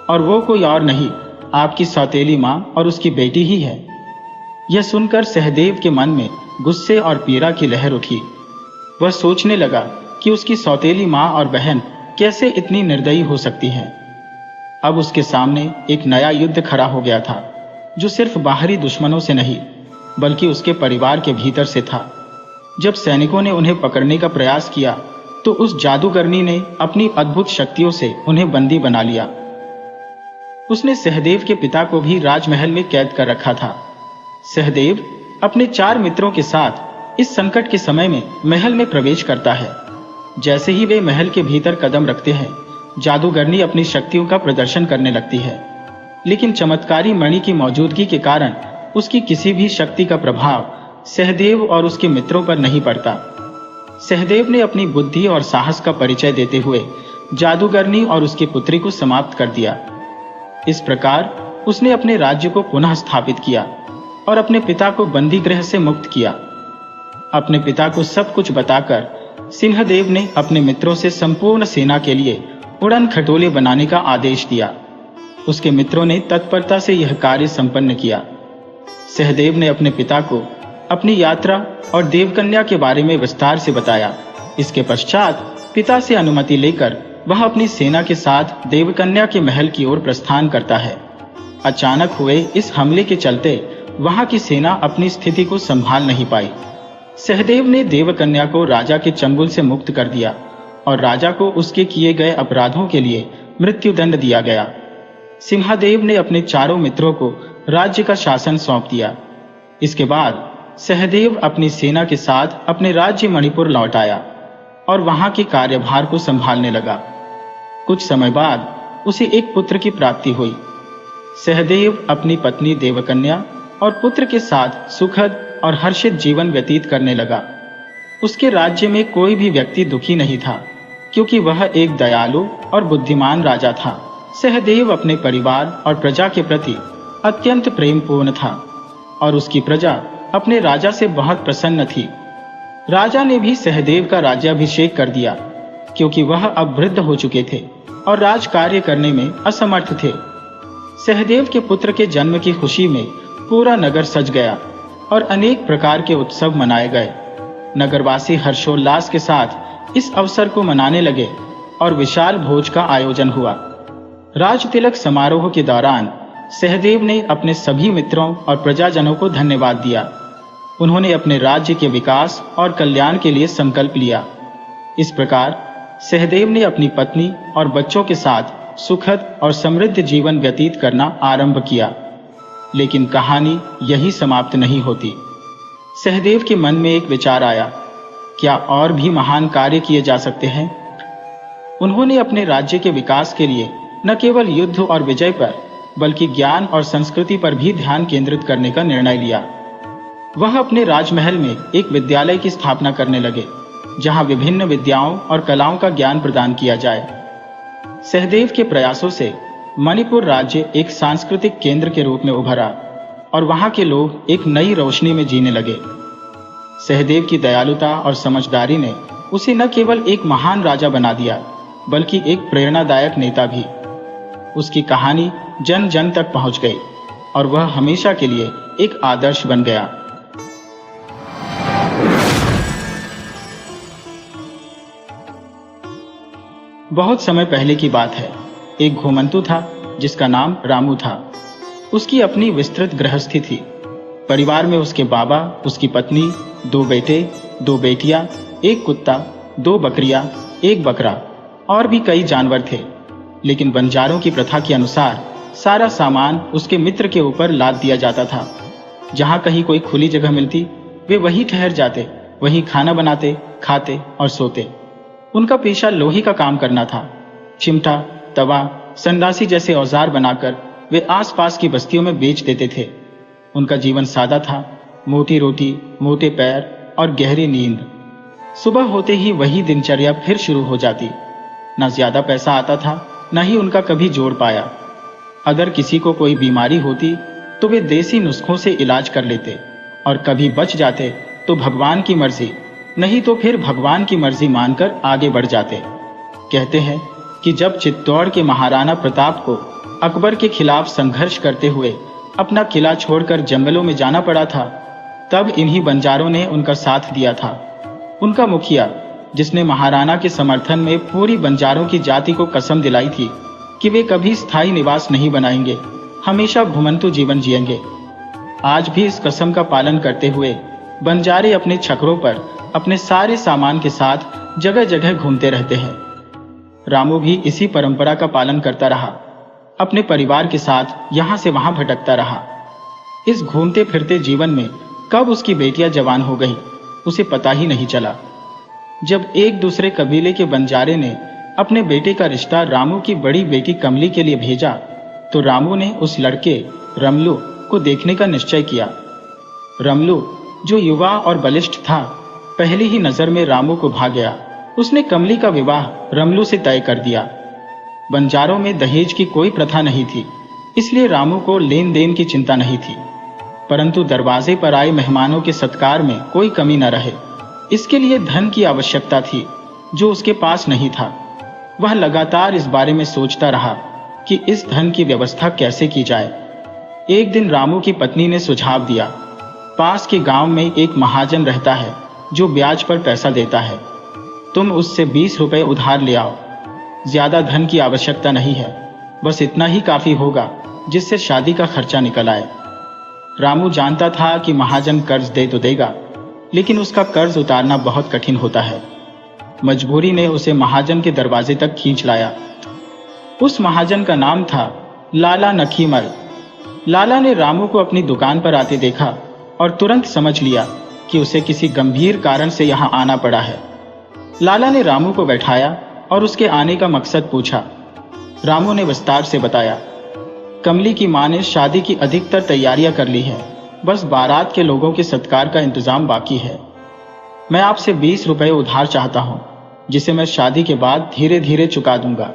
और वो कोई और नहीं, आपकी सौतेली माँ और उसकी बेटी ही है। यह सुनकर सहदेव के मन में गुस्से और पीड़ा की लहर उठी। वह सोचने लगा कि उसकी सौतेली माँ और बहन कैसे इतनी निर्दयी हो सकती हैं। अब उसके सामने एक नया युद्ध खड़ा हो गया था, जो सिर्फ बाहरी दुश्मनों से नहीं, बल्कि उसके परिवार के भीतर से था। जब सैनिकों ने उन्हें पकड़ने का प्रयास किया तो उस जादूगरनी ने अपनी अद्भुत शक्तियों से उन्हें बंदी बना लिया। उसने सहदेव के पिता को भी राजमहल में कैद कर रखा था। सहदेव अपने 4 मित्रों के साथ इस संकट के समय में महल में प्रवेश करता है। जैसे ही वे महल के भीतर कदम रखते हैं, जादूगरनी अपनी शक्तियों का प्रदर्शन करने लगती है। लेकिन चमत्कारी मणि की मौजूदगी के कारण उसकी किसी भी शक्ति का प्रभाव सहदेव और उसके मित्रों पर नहीं पड़ता। सहदेव ने अपनी बुद्धि और साहस का परिचय देते हुए जादूगरनी और उसकी पुत्री को समाप्त कर दिया। इस प्रकार उसने अपने राज्य को पुनः स्थापित किया और अपने पिता को बंदी गृह से मुक्त किया। अपने पिता को सब कुछ बताकर सिंहदेव ने अपने मित्रों से संपूर्ण सेना के लिए उड़न खटोले बनाने का आदेश दिया। उसके मित्रों ने तत्परता से यह कार्य संपन्न किया। सहदेव ने अपने पिता को अपनी यात्रा और देवकन्या के बारे में विस्तार से बताया। इसके पश्चात पिता से अनुमति लेकर वह अपनी सेना के साथ देवकन्या के महल की ओर प्रस्थान करता है। अचानक हुए इस हमले के चलते वहां की सेना अपनी स्थिति को संभाल नहीं पाई। सहदेव ने देवकन्या को राजा के चंगुल से मुक्त कर दिया और राजा को उसके किए गए अपराधों के लिए मृत्युदंड दिया गया। सिंहदेव ने अपने चारों मित्रों को राज्य का शासन सौंप दिया। इसके बाद सहदेव अपनी सेना के साथ अपने राज्य मणिपुर लौट आया और वहां के कार्यभार को संभालने लगा। कुछ समय बाद उसे एक पुत्र की प्राप्ति हुई। सहदेव अपनी पत्नी देवकन्या और पुत्र के साथ सुखद और हर्षित जीवन व्यतीत करने लगा। उसके राज्य में कोई भी व्यक्ति दुखी नहीं था, क्योंकि वह एक दयालु और बुद्धिमान राजा था। सहदेव अपने परिवार और प्रजा के प्रति अत्यंत प्रेमपूर्ण था और उसकी प्रजा अपने राजा से बहुत प्रसन्न थी। राजा ने भी सहदेव का राज्याभिषेक कर दिया, क्योंकि वह अब वृद्ध हो चुके थे और राज कार्य करने में असमर्थ थे। सहदेव के पुत्र के जन्म की खुशी में पूरा नगर सज गया और अनेक प्रकार के उत्सव मनाए गए। नगरवासी हर्षोल्लास के साथ इस अवसर को मनाने लगे और विशाल भोज का आयोजन हुआ। राज तिलक समारोह के दौरान सहदेव ने अपने सभी मित्रों और प्रजाजनों को धन्यवाद दिया। उन्होंने अपने राज्य के विकास और कल्याण के लिए संकल्प लिया। इस प्रकार सहदेव ने अपनी पत्नी और बच्चों के साथ सुखद और समृद्ध जीवन व्यतीत करना आरंभ किया। लेकिन कहानी यही समाप्त नहीं होती। सहदेव के मन में एक विचार आया, क्या और भी महान कार्य किए जा सकते हैं? उन्होंने अपने राज्य के विकास के लिए न केवल युद्ध और विजय पर, बल्कि ज्ञान और संस्कृति पर भी ध्यान केंद्रित करने का निर्णय लिया। वह अपने राजमहल में एक विद्यालय की स्थापना करने लगे, जहां विभिन्न विद्याओं और कलाओं का ज्ञान प्रदान किया जाए। सहदेव के प्रयासों से मणिपुर राज्य एक सांस्कृतिक केंद्र के रूप में उभरा और वहां के लोग एक नई रोशनी में जीने लगे। सहदेव की दयालुता और समझदारी ने उसे न केवल एक महान राजा बना दिया, बल्कि एक प्रेरणादायक नेता भी। उसकी कहानी जन जन तक पहुंच गई और वह हमेशा के लिए एक आदर्श बन गया। बहुत समय पहले की बात है। एक घुमंतु था जिसका नाम रामू था। उसकी अपनी विस्तृत गृहस्थी थी। परिवार में उसके बाबा, उसकी पत्नी, 2 बेटे, 2 बेटियां, 1 कुत्ता, 2 बकरियां, 1 बकरा और भी कई जानवर थे। लेकिन बंजारों की प्रथा के अनुसार सारा सामान उसके मित्र के ऊपर लाद दिया जाता था। जहां कहीं कोई खुली जगह मिलती, वे वहीं ठहर जाते, वहीं खाना बनाते, खाते और सोते। उनका पेशा लोहे का काम करना था। चिमटा, तवा, संडासी जैसे औजार बनाकर वे आसपास की बस्तियों में बेच देते थे। उनका जीवन सादा था, मोटी रोटी, मोटे पैर और गहरी नींद। सुबह होते ही वही दिनचर्या फिर शुरू हो जाती। न ज्यादा पैसा आता था, न ही उनका कभी जोड़ पाया। अगर किसी को कोई बीमारी होती तो वे देसी नुस्खों से इलाज कर लेते और कभी बच जाते तो भगवान की मर्जी, नहीं तो फिर भगवान की मर्जी मानकर आगे बढ़ जाते। कहते हैं कि जब चित्तौड़ के महाराणा प्रताप को अकबर के खिलाफ संघर्ष करते हुए अपना किला छोड़कर जंगलों में जाना पड़ा था, तब इन्हीं बंजारों ने उनका साथ दिया था। उनका मुखिया, जिसने महाराणा के समर्थन में पूरी बंजारों की जाति को कसम दिलाई थी कि वे कभी स्थायी निवास नहीं बनाएंगे, हमेशा घुमंतु जीवन जिएंगे, आज भी इस कसम का पालन करते हुए बंजारे अपने छकरों पर अपने सारे सामान के साथ जगह जगह घूमते रहते हैं। रामू भी इसी परंपरा का पालन करता रहा। अपने परिवार के साथ यहां से वहां भटकता रहा। इस घूमते फिरते जीवन में कब उसकी बेटियां जवान हो गई, उसे पता ही नहीं चला। जब एक दूसरे कबीले के बंजारे ने अपने बेटे का रिश्ता रामू की बड़ी बेटी कमली के लिए भेजा, तो रामू ने उस लड़के रमलू को देखने का निश्चय किया। रमलू, जो युवा और बलिष्ठ था, पहली ही नजर में रामू को भा गया। उसने कमली का विवाह रमलू से तय कर दिया। बंजारों में दहेज की कोई प्रथा नहीं थी, इसलिए रामू को लेन देन की चिंता नहीं थी। परंतु दरवाजे पर आए मेहमानों के सत्कार में कोई कमी न रहे, इसके लिए धन की आवश्यकता थी, जो उसके पास नहीं था। वह लगातार इस बारे में सोचता रहा कि इस धन की व्यवस्था कैसे की जाए। एक दिन रामू की पत्नी ने सुझाव दिया, पास के गांव में एक महाजन रहता है जो ब्याज पर पैसा देता है। तुम उससे 20 रुपए उधार ले आओ। ज्यादा धन की आवश्यकता नहीं है, बस इतना ही काफी होगा जिससे शादी का खर्चा निकल आए। रामू जानता था कि महाजन कर्ज दे तो देगा, लेकिन उसका कर्ज उतारना बहुत कठिन होता है। मजबूरी ने उसे महाजन के दरवाजे तक खींच लाया। उस महाजन का नाम था लाला नखीमल। लाला ने रामू को अपनी दुकान पर आते देखा और तुरंत समझ लिया कि उसे किसी गंभीर कारण से यहाँ आना पड़ा है। लाला ने रामू को बैठाया और उसके आने का मकसद पूछा। रामू ने विस्तार से बताया, कमली की मां ने शादी की अधिकतर तैयारियां कर ली है, बस बारात के लोगों के सत्कार का इंतजाम बाकी है। मैं आपसे 20 रुपए उधार चाहता हूं, जिसे मैं शादी के बाद धीरे धीरे चुका दूंगा।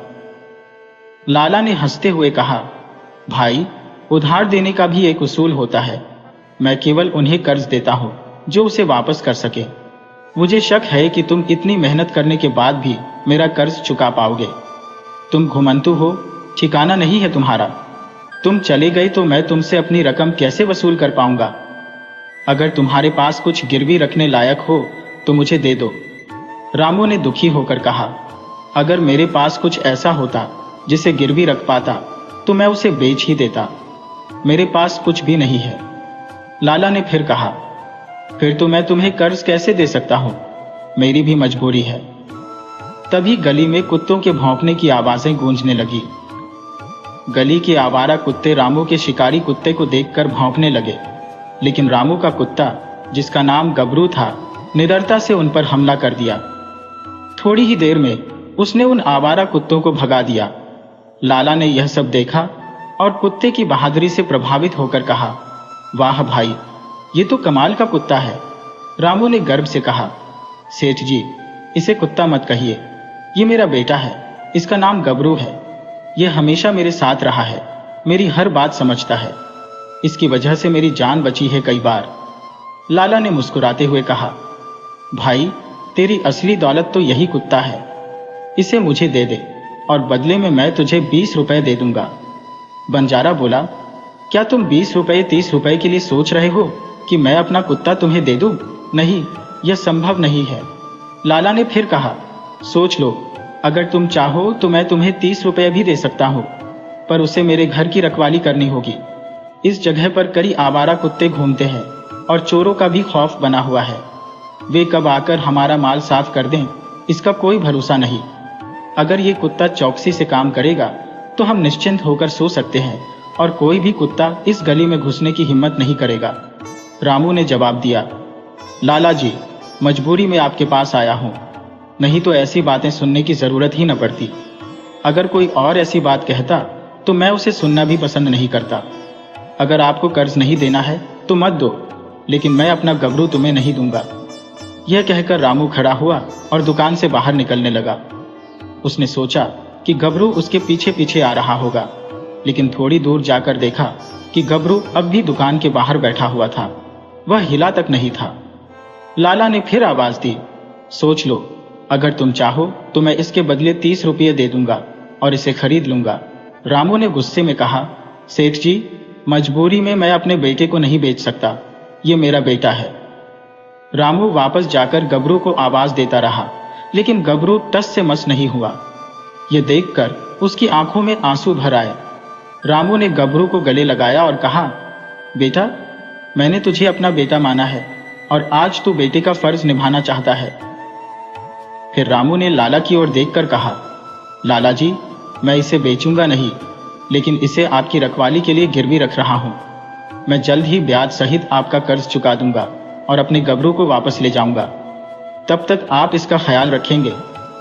लाला ने हंसते हुए कहा, भाई, उधार देने का भी एक उसूल होता है। मैं केवल उन्हें कर्ज देता हूं जो उसे वापस कर सके। मुझे शक है कि तुम इतनी मेहनत करने के बाद भी मेरा कर्ज चुका पाओगे। तुम घुमंतु हो, ठिकाना नहीं है तुम्हारा। तुम चले गए तो मैं तुमसे अपनी रकम कैसे वसूल कर पाऊंगा? अगर तुम्हारे पास कुछ गिरवी रखने लायक हो तो मुझे दे दो। रामू ने दुखी होकर कहा, अगर मेरे पास कुछ ऐसा होता जिसे गिरवी रख पाता तो मैं उसे बेच ही देता। मेरे पास कुछ भी नहीं है। लाला ने फिर कहा, फिर तो मैं तुम्हें कर्ज कैसे दे सकता हूं? मेरी भी मजबूरी है। तभी गली में कुत्तों के भौंकने की आवाजें गूंजने लगी। गली के आवारा कुत्ते रामू के शिकारी कुत्ते को देखकर भौंकने लगे, लेकिन रामू का कुत्ता, जिसका नाम गबरू था, निडरता से उन पर हमला कर दिया। थोड़ी ही देर में उसने उन आवारा कुत्तों को भगा दिया। लाला ने यह सब देखा और कुत्ते की बहादुरी से प्रभावित होकर कहा, वाह भाई, ये तो कमाल का कुत्ता है। रामू ने गर्व से कहा, सेठ जी, इसे कुत्ता मत कहिए, ये मेरा बेटा है। इसका नाम गबरू है। यह हमेशा मेरे साथ रहा है, मेरी हर बात समझता है। इसकी वजह से मेरी जान बची है कई बार। लाला ने मुस्कुराते हुए कहा, भाई, तेरी असली दौलत तो यही कुत्ता है। इसे मुझे दे दे और बदले में मैं तुझे 20 रुपए दे दूंगा। बंजारा बोला, क्या तुम 20 रुपए 30 रुपए के लिए सोच रहे हो कि मैं अपना कुत्ता तुम्हें दे दूं? नहीं, यह संभव नहीं है। लाला ने फिर कहा, सोच लो, अगर तुम चाहो तो मैं तुम्हें 30 रुपए भी दे सकता हूं, पर उसे मेरे घर की रखवाली करनी होगी। इस जगह पर कई आवारा कुत्ते घूमते हैं और चोरों का भी खौफ बना हुआ है। वे कब आकर हमारा माल साफ कर दें, इसका कोई भरोसा नहीं। अगर ये कुत्ता चौकसी से काम करेगा तो हम निश्चिंत होकर सो सकते हैं और कोई भी कुत्ता इस गली में घुसने की हिम्मत नहीं करेगा। रामू ने जवाब दिया, लाला जी, मजबूरी में आपके पास आया हूं, नहीं तो ऐसी बातें सुनने की जरूरत ही न पड़ती। अगर कोई और ऐसी बात कहता तो मैं उसे सुनना भी पसंद नहीं करता। अगर आपको कर्ज नहीं देना है तो मत दो, लेकिन मैं अपना गबरू तुम्हें नहीं दूंगा। यह कहकर रामू खड़ा हुआ और दुकान से बाहर निकलने लगा। उसने सोचा कि गबरू उसके पीछे पीछे आ रहा होगा, लेकिन थोड़ी दूर जाकर देखा कि गबरू अब भी दुकान के बाहर बैठा हुआ था। वह हिला तक नहीं था। लाला ने फिर आवाज दी, सोच लो, अगर तुम चाहो तो मैं इसके बदले 30 रुपये दे दूंगा और इसे खरीद लूंगा। रामू ने गुस्से में कहा, सेठ जी, मजबूरी में मैं अपने बेटे को नहीं बेच सकता। ये मेरा बेटा है। रामू वापस जाकर गबरू को आवाज देता रहा, लेकिन गबरू टस से मस नहीं हुआ। यह देखकर उसकी आंखों में आंसू भर आए। रामू ने गबरू को गले लगाया और कहा, बेटा, मैंने तुझे अपना बेटा माना है और आज तू बेटे का फर्ज निभाना चाहता है। फिर रामू ने लाला की ओर देखकर कहा, लाला जी, मैं इसे बेचूंगा नहीं, लेकिन इसे आपकी रखवाली के लिए गिरवी रख रहा हूं। मैं जल्द ही ब्याज सहित आपका कर्ज चुका दूंगा और अपने गबरू को वापस ले जाऊंगा। तब तक आप इसका ख्याल रखेंगे,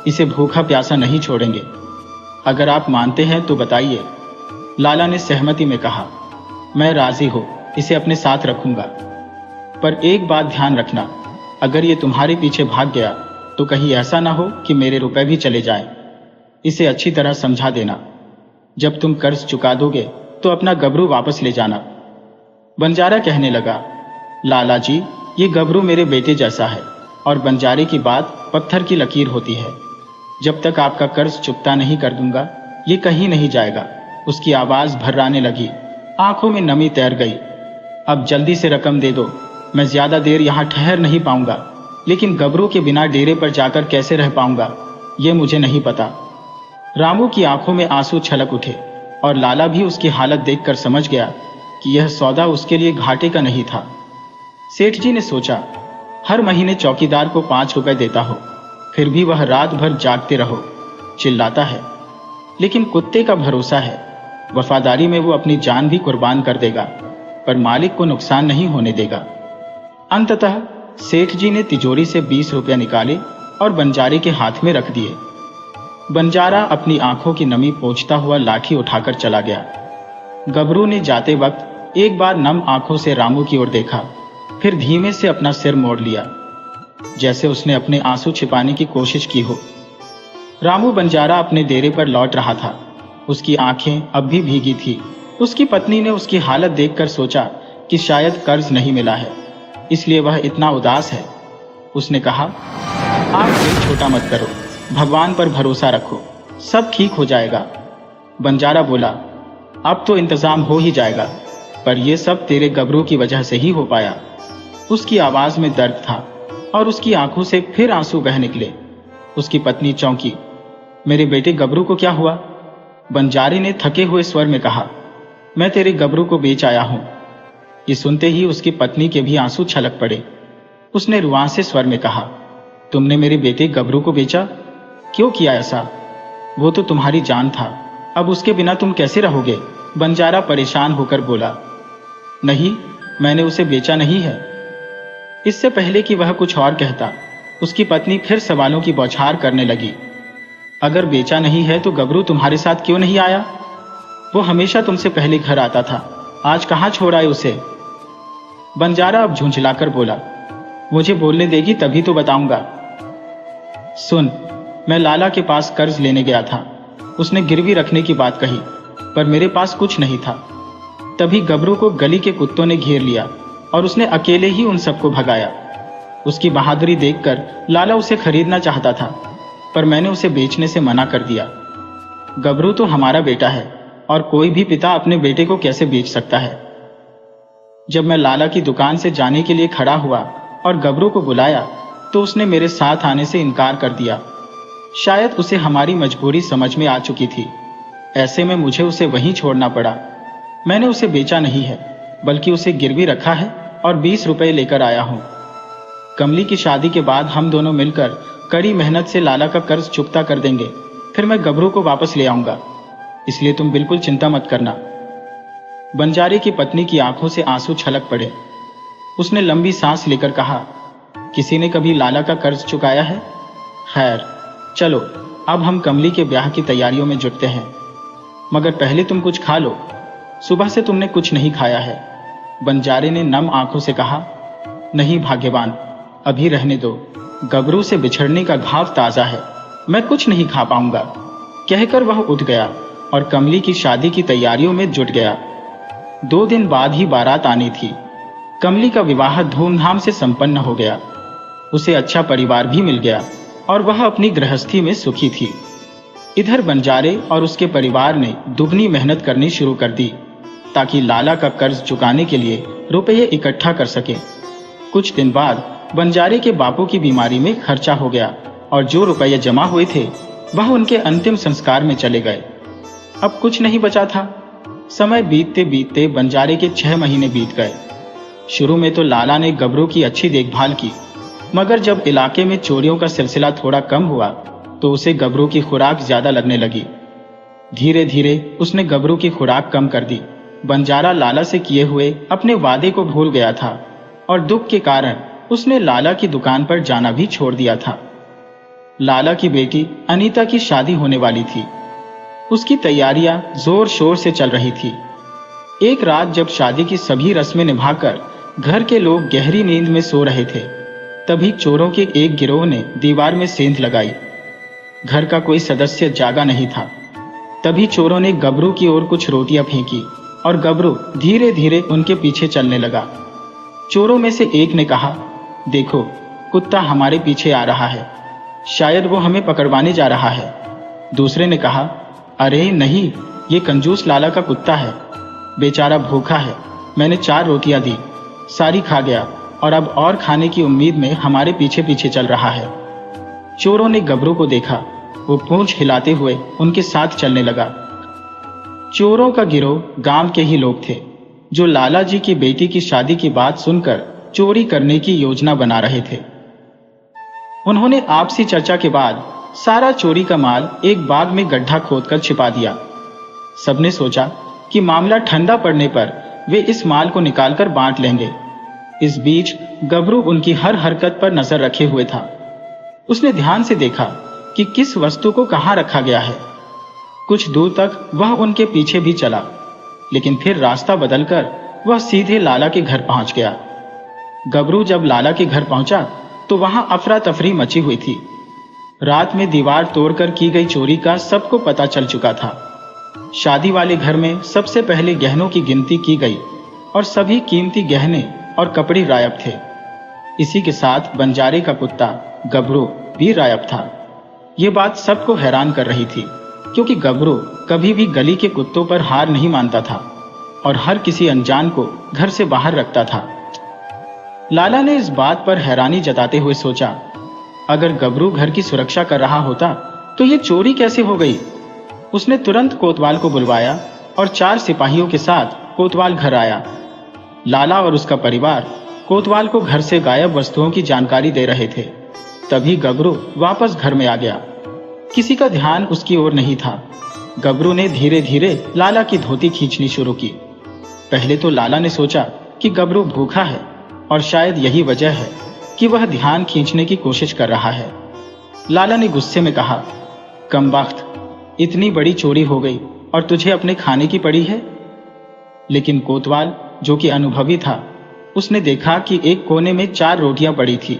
इसे भूखा प्यासा नहीं छोड़ेंगे। अगर आप मानते हैं तो बताइए। लाला ने सहमति में कहा, मैं राजी हूं, इसे अपने साथ रखूंगा। पर एक बात ध्यान रखना, अगर ये तुम्हारे पीछे भाग गया तो कहीं ऐसा ना हो कि मेरे रुपए भी चले जाएं। इसे अच्छी तरह समझा देना। जब तुम कर्ज चुका दोगे तो अपना गबरू वापस ले जाना। बंजारा कहने लगा, लाला जी, ये गबरू मेरे बेटे जैसा है और बंजारे की बात पत्थर की लकीर होती है। जब तक आपका कर्ज चुकता नहीं कर दूंगा, ये कहीं नहीं जाएगा। उसकी आवाज भर्राने लगी, आंखों में नमी तैर गई। अब जल्दी से रकम दे दो, मैं ज्यादा देर यहां ठहर नहीं पाऊंगा, लेकिन गबरू के बिना डेरे पर जाकर कैसे रह पाऊंगा, ये मुझे नहीं पता। रामू की आंखों में आंसू छलक उठे और लाला भी उसकी हालत देखकर समझ गया कि यह सौदा उसके लिए घाटे का नहीं था। सेठ जी ने सोचा, हर महीने चौकीदार को 5 रुपए देता हो, फिर भी वह रात भर जागते रहो, चिल्लाता है, लेकिन कुत्ते का भरोसा है, वफादारी में वो अपनी जान भी कुर्बान कर देगा, पर मालिक को नुकसान नहीं होने देगा। अंततः सेठ जी ने तिजोरी से 20 रुपया निकाले और बंजारे के हाथ में रख दिए। बंजारा अपनी आंखों की नमी पोंछता हुआ लाठी उठाकर चला गया। गबरू ने जाते वक्त एक बार नम आंखों से रामू की ओर देखा, फिर धीमे से अपना सिर मोड़ लिया, जैसे उसने अपने आंसू छिपाने की कोशिश की हो। रामू बंजारा अपने डेरे पर लौट रहा था। उसकी आंखें अब भी भीगी थी। उसकी पत्नी ने उसकी हालत देखकर सोचा कि शायद कर्ज नहीं मिला है, इसलिए वह इतना उदास है। उसने कहा, आप दिल छोटा मत करो, भगवान पर भरोसा रखो, सब ठीक हो जाएगा। बंजारा बोला, अब तो इंतजाम हो ही जाएगा, पर यह सब तेरे गबरू की वजह से ही हो पाया। उसकी आवाज में दर्द था और उसकी आंखों से फिर आंसू बह निकले। उसकी पत्नी चौंकी। मेरे बेटे गबरू को क्या हुआ? बंजारे ने थके हुए स्वर में कहा, मैं तेरे गबरू को बेच आया हूं। ये सुनते ही उसकी पत्नी के भी आंसू छलक पड़े। उसने रुआंसे स्वर में कहा, तुमने मेरे बेटे गबरू को बेचा? क्यों किया ऐसा? वो तो तुम्हारी जान था, अब उसके बिना तुम कैसे रहोगे? बंजारा परेशान होकर बोला, नहीं, मैंने उसे बेचा नहीं है। इससे पहले कि वह कुछ और कहता, उसकी पत्नी फिर सवालों की बौछार करने लगी। अगर बेचा नहीं है तो गबरू तुम्हारे साथ क्यों नहीं आया? वो हमेशा तुमसे पहले घर आता था, आज कहां छोड़ आए उसे? बंजारा अब झुंझलाकर बोला, मुझे बोलने देगी तभी तो बताऊंगा। सुन, मैं लाला के पास कर्ज लेने गया था। उसने गिरवी रखने की बात कही, पर मेरे पास कुछ नहीं था। तभी गबरू को गली के कुत्तों ने घेर लिया और उसने अकेले ही उन सबको भगाया। उसकी बहादुरी देखकर लाला उसे खरीदना चाहता था, पर मैंने उसे बेचने से मना कर दिया। गबरू तो हमारा बेटा है और कोई भी पिता अपने बेटे को कैसे बेच सकता है? जब मैं लाला की दुकान से जाने के लिए खड़ा हुआ और गबरू को बुलाया तो उसने मेरे साथ आने से इनकार कर दिया। शायद उसे हमारी मजबूरी समझ में आ चुकी थी। ऐसे में मुझे उसे वहीं छोड़ना पड़ा। मैंने उसे बेचा नहीं है, बल्कि उसे गिरवी रखा है और 20 रुपए लेकर आया हूं। कमली की शादी के बाद हम दोनों मिलकर कड़ी मेहनत से लाला का कर्ज चुकता कर देंगे, फिर मैं गबरू को वापस ले आऊंगा, इसलिए तुम बिल्कुल चिंता मत करना। बंजारे की पत्नी की आंखों से आंसू छलक पड़े। उसने लंबी सांस लेकर कहा, किसी ने कभी लाला का कर्ज चुकाया है? खैर, चलो अब हम कमली के ब्याह की तैयारियों में जुटते हैं, मगर पहले तुम कुछ खा लो, सुबह से तुमने कुछ नहीं खाया है। बंजारे ने नम आंखों से कहा, नहीं भाग्यवान, अभी रहने दो, गबरू से बिछड़ने का घाव ताजा है, मैं कुछ नहीं खा पाऊंगा। कहकर वह उठ गया और कमली की शादी की तैयारियों में जुट गया। 2 दिन बाद ही बारात आनी थी। कमली का विवाह धूमधाम से संपन्न हो गया। उसे अच्छा परिवार भी मिल गया और वह अपनी गृहस्थी में सुखी थी। इधर बंजारे और उसके परिवार ने दुगनी मेहनत करनी शुरू कर दी ताकि लाला का कर्ज चुकाने के लिए रुपये इकट्ठा कर सके। कुछ दिन बाद बंजारे के बापू की बीमारी में खर्चा हो गया और जो रुपये जमा हुए थे वह उनके अंतिम संस्कार में चले गए। अब कुछ नहीं बचा था। समय बीतते बीतते बंजारे के 6 महीने बीत गए। शुरू में तो लाला ने गबरू की अच्छी देखभाल की, मगर जब इलाके में चोरियों का सिलसिला थोड़ा कम हुआ तो उसे गबरू की खुराक ज्यादा लगने लगी। धीरे धीरे उसने गबरू की खुराक कम कर दी। बंजारा लाला से किए हुए अपने वादे को भूल गया था और दुख के कारण उसने लाला की दुकान पर जाना भी छोड़ दिया था। लाला की बेटी अनीता की शादी होने वाली थी। उसकी तैयारियां जोर शोर से चल रही थी। एक रात जब शादी की सभी रस्में निभाकर घर के लोग गहरी नींद में सो रहे थे, तभी चोरों के एक गिरोह ने दीवार में सेंध लगाई। घर का कोई सदस्य जागा नहीं था। तभी चोरों ने गबरू की ओर कुछ रोटियां फेंकी और गबरू धीरे धीरे उनके पीछे चलने लगा। चोरों में से एक ने कहा, देखो, कुत्ता हमारे पीछे आ रहा है, शायद वो हमें पकड़वाने जा रहा है। दूसरे ने कहा, अरे नहीं, ये कंजूस लाला का कुत्ता है, बेचारा भूखा है, मैंने 4 रोटियां दी, सारी खा गया और अब और खाने की उम्मीद में हमारे पीछे पीछे चल रहा है। चोरों ने गबरू को देखा, वो पूंछ हिलाते हुए उनके साथ चलने लगा। चोरों का गिरोह गांव के ही लोग थे जो लाला जी की बेटी की शादी की बात सुनकर चोरी करने की योजना बना रहे थे। उन्होंने आपसी चर्चा के बाद सारा चोरी का माल एक बाग में गड्ढा खोदकर छिपा दिया। सबने सोचा कि मामला ठंडा पड़ने पर वे इस माल को निकालकर बांट लेंगे। इस बीच गबरू उनकी हर हरकत पर नजर रखे हुए था। उसने ध्यान से देखा कि किस वस्तु को कहां रखा गया है। कुछ दूर तक वह उनके पीछे भी चला, लेकिन फिर रास्ता बदलकर वह सीधे लाला के घर पहुंच गया। गबरू जब लाला के घर पहुंचा तो वहां अफरा तफरी मची हुई थी। रात में दीवार तोड़कर की गई चोरी का सबको पता चल चुका था। शादी वाले घर में सबसे पहले गहनों की गिनती की गई और सभी कीमती गहने और कपड़े गायब थे। इसी के साथ बंजारे का कुत्ता गबरू भी गायब था। ये बात सबको हैरान कर रही थी, क्योंकि गबरू कभी भी गली के कुत्तों पर हार नहीं मानता था और हर किसी अनजान को घर से बाहर रखता था। लाला ने इस बात पर हैरानी जताते हुए सोचा, अगर गबरू घर की सुरक्षा कर रहा होता तो ये चोरी कैसे हो गई। उसने तुरंत कोतवाल को बुलवाया और 4 सिपाहियों के साथ कोतवाल घर आया। लाला और उसका परिवार कोतवाल को घर से गायब वस्तुओं की जानकारी दे रहे थे। तभी गबरू वापस घर में आ गया। किसी का ध्यान उसकी ओर नहीं था। गबरू ने धीरे धीरे लाला की धोती खींचनी शुरू की। पहले तो लाला ने सोचा कि गबरू भूखा है और शायद यही वजह है कि वह ध्यान खींचने की कोशिश कर रहा है। लाला ने गुस्से में कहा, कमबख्त, इतनी बड़ी चोरी हो गई और तुझे अपने खाने की पड़ी है। लेकिन कोतवाल, जो कि अनुभवी था, उसने देखा कि एक कोने में 4 रोटियां पड़ी थी।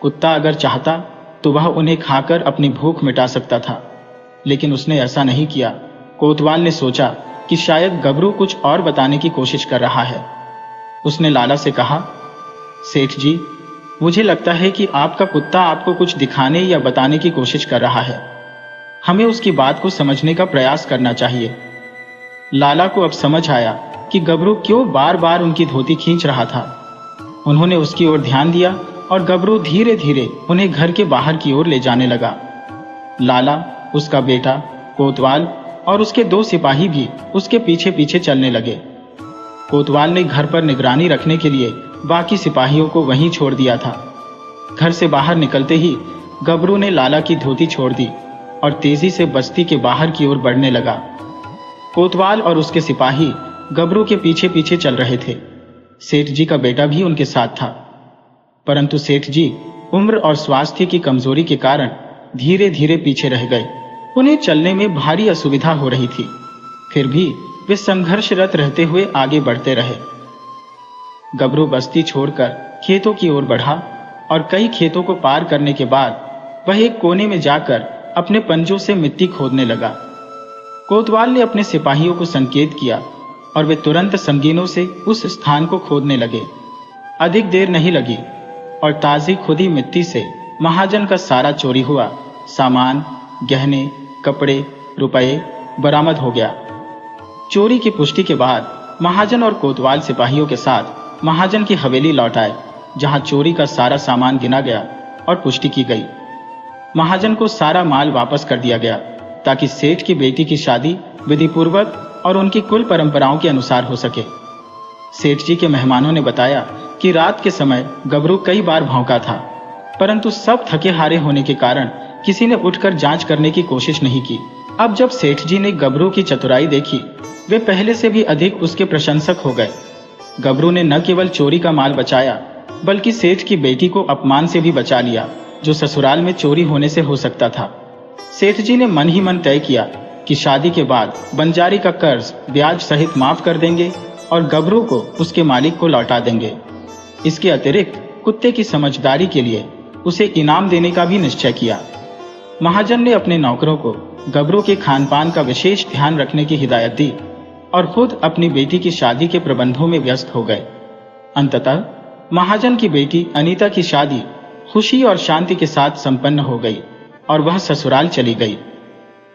कुत्ता अगर चाहता तो वह उन्हें खाकर अपनी भूख मिटा सकता था, लेकिन उसने ऐसा नहीं किया। कोतवाल ने सोचा कि शायद गबरू कुछ और बताने की कोशिश कर रहा है। उसने लाला से कहा, सेठ जी, मुझे लगता है कि आपका कुत्ता आपको कुछ दिखाने या बताने की कोशिश कर रहा है। हमें उसकी बात को समझने का प्रयास करना चाहिए। लाला को अब समझ आया कि गबरू क्यों बार बार उनकी धोती खींच रहा था। उन्होंने उसकी ओर ध्यान दिया और गबरू धीरे धीरे उन्हें घर के बाहर की ओर ले जाने लगा। लाला, उसका बेटा, कोतवाल और उसके 2 सिपाही भी उसके पीछे पीछे चलने लगे। कोतवाल ने घर पर निगरानी रखने के लिए बाकी सिपाहियों को वहीं छोड़ दिया था। घर से बाहर निकलते ही गबरू ने लाला की धोती छोड़ दी और तेजी से बस्ती के बाहर की ओर बढ़ने लगा। कोतवाल और उसके सिपाही गबरू के पीछे पीछे चल रहे थे। सेठ जी का बेटा भी उनके साथ था, परंतु सेठ जी उम्र और स्वास्थ्य की कमजोरी के कारण धीरे धीरे पीछे रह गए। उन्हें चलने में भारी असुविधा हो रही थी, फिर भी वे संघर्षरत रहते हुए आगे बढ़ते रहे। गबरू बस्ती छोड़कर खेतों की ओर बढ़ा और कई खेतों को पार करने के बाद वह एक कोने में जाकर अपने पंजों से मिट्टी खोदने लगा। कोतवाल ने अपने सिपाहियों को संकेत किया और वे तुरंत संगीनों से उस स्थान को खोदने लगे। अधिक देर नहीं लगी और ताजी खुदी मिट्टी से महाजन का सारा चोरी हुआ सामान, गहने, कपड़े, रुपए बरामद हो गया। चोरी की पुष्टि के बाद महाजन और कोतवाल सिपाहियों के साथ महाजन की हवेली लौट आए, जहां चोरी का सारा सामान गिना गया और पुष्टि की गई। महाजन को सारा माल वापस कर दिया गया ताकि सेठ की बेटी की शादी विधिपूर्वक और उनकी कुल परंपराओं के अनुसार हो सके। सेठ जी के मेहमानों ने बताया कि रात के समय गबरू कई बार भौंका था, परंतु सब थके हारे होने के कारण किसी ने उठकर जांच करने की कोशिश नहीं की। अब जब सेठ जी ने गबरू की चतुराई देखी, वे पहले से भी अधिक उसके प्रशंसक हो गए। गबरू ने न केवल चोरी का माल बचाया, बल्कि सेठ की बेटी को अपमान से भी बचा लिया, जो ससुराल में चोरी होने से हो सकता था। सेठ जी ने मन ही मन तय किया कि शादी के बाद बंजारी का कर्ज ब्याज सहित माफ कर देंगे और गबरू को उसके मालिक को लौटा देंगे। इसके अतिरिक्त कुत्ते की समझदारी के लिए उसे इनाम देने का भी निश्चय किया। महाजन ने अपने नौकरों को गबरू के खानपान का विशेष ध्यान रखने की हिदायत दी और खुद अपनी बेटी की शादी के प्रबंधों में व्यस्त हो गए। अंततः महाजन की बेटी अनीता की शादी खुशी और शांति के साथ संपन्न हो गई और वह ससुराल चली गई।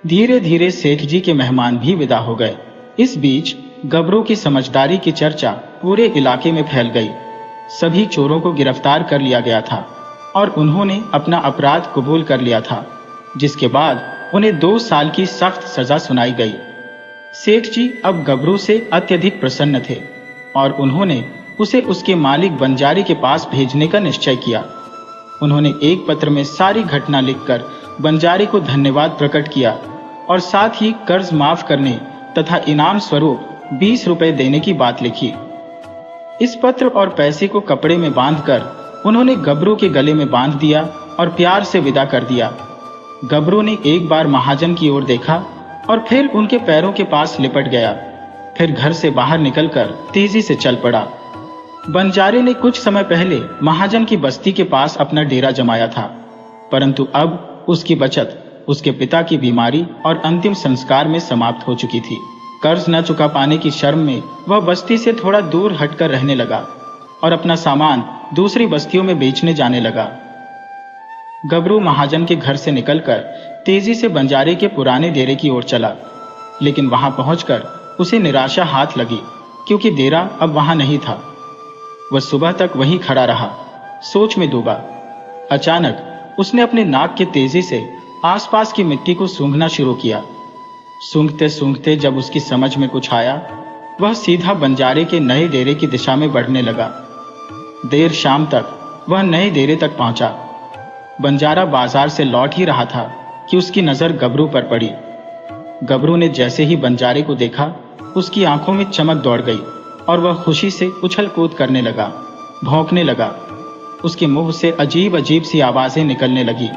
धीरे धीरे सेठ जी के मेहमान भी विदा हो गए। इस बीच गबरू की समझदारी की चर्चा पूरे इलाके में फैल गई। सभी चोरों को गिरफ्तार कर लिया गया था और उन्होंने अपना अपराध कबूल कर लिया था, जिसके बाद उन्हें 2 साल की सख्त सजा सुनाई गई। सेठ जी अब गबरू से अत्यधिक प्रसन्न थे और उन्होंने उसे उसके मालिक बंजारी के पास भेजने का निश्चय किया। उन्होंने एक पत्र में सारी घटना लिखकर बंजारी को धन्यवाद प्रकट किया और साथ ही कर्ज माफ करने तथा इनाम स्वरूप 20 रुपए देने की बात लिखी। इस पत्र और पैसे को कपड़े में बांधकर उन्होंने गबरू के गले में बांध दिया और प्यार से विदा कर दिया। गबरू ने एक बार महाजन की ओर देखा और फिर उनके पैरों के पास लिपट गया, फिर घर से बाहर निकलकर तेजी से चल पड़ा। बंजारे ने कुछ समय पहले महाजन की बस्ती के पास अपना डेरा जमाया था, परंतु अब उसकी बचत उसके पिता की बीमारी और अंतिम संस्कार में समाप्त हो चुकी थी। कर्ज न चुका पाने की शर्म में वह बस्ती से थोड़ा दूर हटकर रहने लगा और अपना सामान दूसरी बस्तियों में बेचने जाने लगा। गबरू महाजन के घर से निकलकर तेजी से बंजारे के पुराने डेरे की ओर चला, लेकिन वहां पहुंचकर उसे निराशा हाथ लगी क्योंकि डेरा अब वहां नहीं था। वह सुबह तक वहीं खड़ा रहा, सोच में डूबा। अचानक उसने अपने नाक के तेजी से आसपास की मिट्टी को सूंघना शुरू किया। सूंघते सूंघते जब उसकी समझ में कुछ आया, वह सीधा बंजारे के नए डेरे की दिशा में बढ़ने लगा। देर शाम तक वह नए डेरे तक पहुंचा। बंजारा बाजार से लौट ही रहा था कि उसकी नजर गबरू पर पड़ी। गबरू ने जैसे ही बंजारे को देखा, उसकी आंखों में चमक दौड़ गई और वह खुशी से उछल कूद करने लगा, भौंकने लगा। उसके मुंह से अजीब अजीब सी आवाजें निकलने लगी,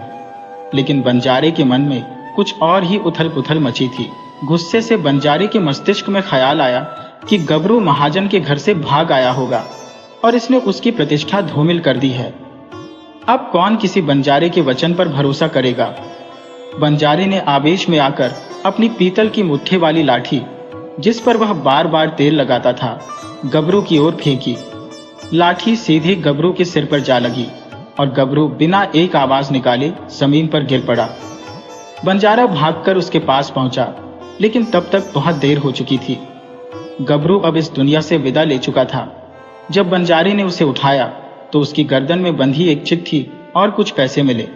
लेकिन बंजारे के मन में कुछ और ही उथल पुथल मची थी। गुस्से से बंजारे के मस्तिष्क में ख्याल आया कि गबरू महाजन के घर से भाग आया होगा और इसने उसकी प्रतिष्ठा धूमिल कर दी है। अब कौन किसी बंजारे के वचन पर भरोसा करेगा। बंजारे ने आवेश में आकर अपनी पीतल की मुट्ठी वाली लाठी, जिस पर वह बार बार तेल लगाता था, गबरू की ओर फेंकी। लाठी सीधी गबरू के सिर पर जा लगी और गबरू बिना एक आवाज निकाले जमीन पर गिर पड़ा। बंजारा भागकर उसके पास पहुंचा, लेकिन तब तक बहुत देर हो चुकी थी। गबरू अब इस दुनिया से विदा ले चुका था। जब बंजारे ने उसे उठाया तो उसकी गर्दन में बंधी एक चिट्ठी और कुछ पैसे मिले।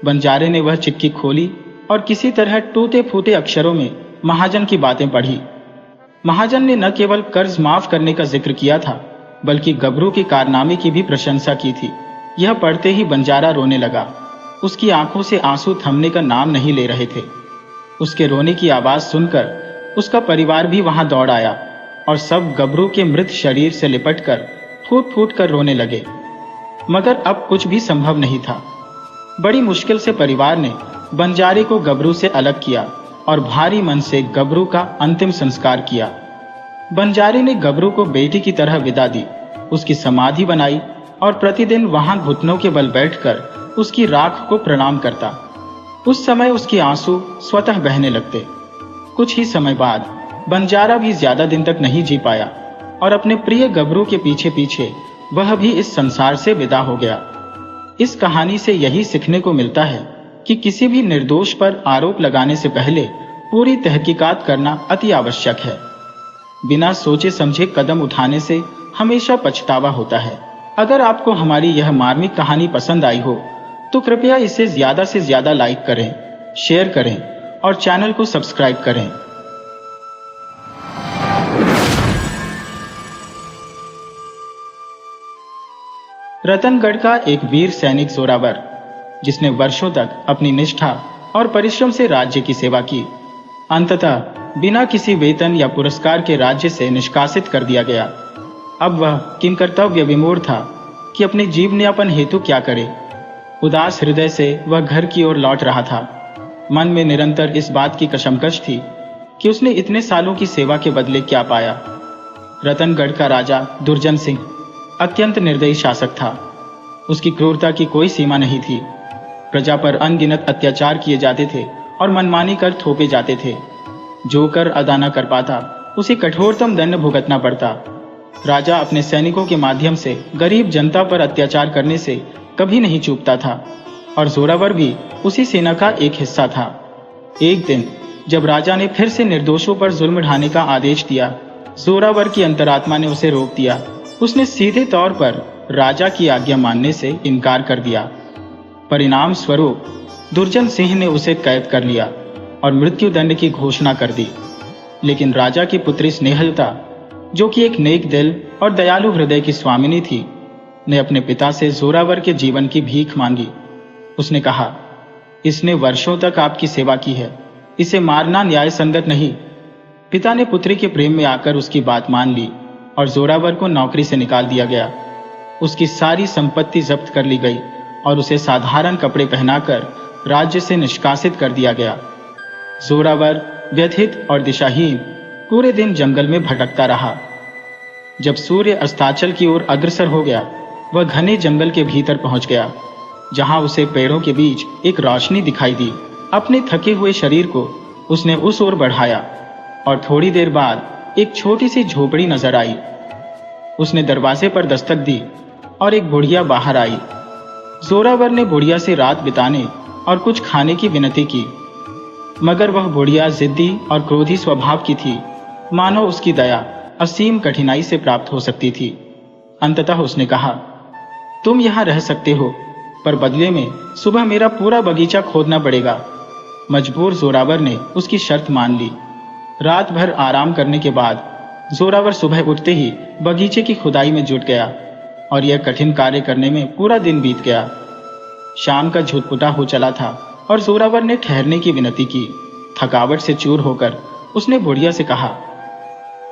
बंजारे ने वह चिट्ठी खोली और किसी तरह टूटे फूटे अक्षरों में महाजन की बातें पढ़ी। महाजन ने न केवल कर्ज माफ करने का जिक्र किया था, बल्कि गबरू के कारनामे की भी प्रशंसा की थी। यह पढ़ते ही बंजारा रोने लगा। उसकी आंखों से आंसू थमने का नाम नहीं ले रहे थे। उसके रोने की आवाज सुनकर उसका परिवार भी वहां दौड़ आया और सब गबरू के मृत शरीर से लिपटकर फूट फूट कर रोने लगे। मगर अब कुछ भी संभव नहीं था। बड़ी मुश्किल से परिवार ने बंजारे को गबरू से अलग किया और भारी मन से गबरू का अंतिम संस्कार किया। बंजारे ने गबरू को बेटी की तरह विदा दी, उसकी समाधि बनाई और प्रतिदिन वहां घुटनों के बल बैठकर उसकी राख को प्रणाम करता। उस समय उसके आंसू स्वतः बहने लगते। कुछ ही समय बाद बंजारा भी ज्यादा दिन तक नहीं जी पाया और अपने प्रिय गबरू के पीछे पीछे वह भी इस संसार से विदा हो गया। इस कहानी से यही सीखने को मिलता है कि किसी भी निर्दोष पर आरोप लगाने से पहले पूरी तहकीकात करना अति आवश्यक है। बिना सोचे समझे कदम उठाने से हमेशा पछतावा होता है। अगर आपको हमारी यह मार्मिक कहानी पसंद आई हो तो कृपया इसे ज्यादा से ज्यादा लाइक करें, शेयर करें और चैनल को सब्सक्राइब करें। रतनगढ़ का एक वीर सैनिक जोरावर, जिसने वर्षों तक अपनी निष्ठा और परिश्रम से राज्य की सेवा की, अंततः बिना किसी वेतन या पुरस्कार के राज्य से निष्कासित कर दिया गया। अब वह किंकर्तव्य विमूढ़ था कि अपने जीवनयापन हेतु क्या करे। उदास हृदय से वह घर की ओर लौट रहा था। मन में निरंतर इस बात की कशमकश थी कि उसने इतने सालों की सेवा के बदले क्या पाया। रतनगढ़ का राजा दुर्जन सिंह अत्यंत निर्दयी शासक था। उसकी क्रूरता की कोई सीमा नहीं थी। प्रजा पर अनगिनत अत्याचार किए जाते थे और मनमानी कर थोपे जाते थे। जो कर अदा न कर पाता उसे कठोरतम दंड भुगतना पड़ता। राजा अपने सैनिकों के माध्यम से गरीब जनता पर अत्याचार करने से कभी नहीं चूकता था और जोरावर भी उसी सेना का एक हिस्सा था। एक दिन जब राजा ने फिर से निर्दोषों पर जुल्म ढाने का आदेश दिया, जोरावर की अंतरात्मा ने उसे रोक दिया। उसने सीधे तौर पर राजा की आज्ञा मानने से इनकार कर दिया। परिणाम स्वरूप दुर्जन सिंह ने उसे कैद कर लिया और मृत्यु दंड की घोषणा कर दी। लेकिन राजा की पुत्री स्नेहलता, जो कि एक नेक दिल और दयालु हृदय की स्वामिनी थी, ने अपने पिता से जोरावर के जीवन की भीख मांगी। उसने कहा, इसने वर्षों तक आपकी सेवा की है, इसे मारना न्याय संगत नहीं। पिता ने पुत्री के प्रेम में आकर उसकी बात मान ली और जोरावर को नौकरी से निकाल दिया गया। उसकी सारी संपत्ति जब्त कर ली गई और उसे साधारण कपड़े पहनाकर राज्य से निष्कासित कर दिया गया। जोरावर व्यथित और दिशाहीन पूरे दिन जंगल में भटकता रहा। जब सूर्य अस्ताचल की ओर अग्रसर हो गया, वह घने जंगल के भीतर पहुंच गया, जहां उसे पेड़ों के बीच एक रोशनी दिखाई दी। अपने थके हुए शरीर को उसने उस ओर बढ़ाया और थोड़ी देर बाद एक छोटी सी झोपड़ी नजर आई। उसने दरवाजे पर दस्तक दी और एक बुढ़िया बाहर आई। जोरावर ने बुढ़िया से रात बिताने और कुछ खाने की विनती की, मगर वह बुढ़िया जिद्दी और क्रोधी स्वभाव की थी, मानो उसकी दया असीम कठिनाई से प्राप्त हो सकती थी। अंततः उसने कहा, तुम यहाँ रह सकते हो, पर बदले में सुबह मेरा पूरा बगीचा खोदना पड़ेगा। मजबूर जोरावर ने उसकी शर्त मान ली। रात भर आराम करने के बाद जोरावर सुबह उठते ही बगीचे की खुदाई में जुट गया और यह कठिन कार्य करने में पूरा दिन बीत गया। शाम का झुटपुटा हो चला था और जोरावर ने ठहरने की विनती की। थकावट से चूर होकर उसने बुढ़िया से कहा,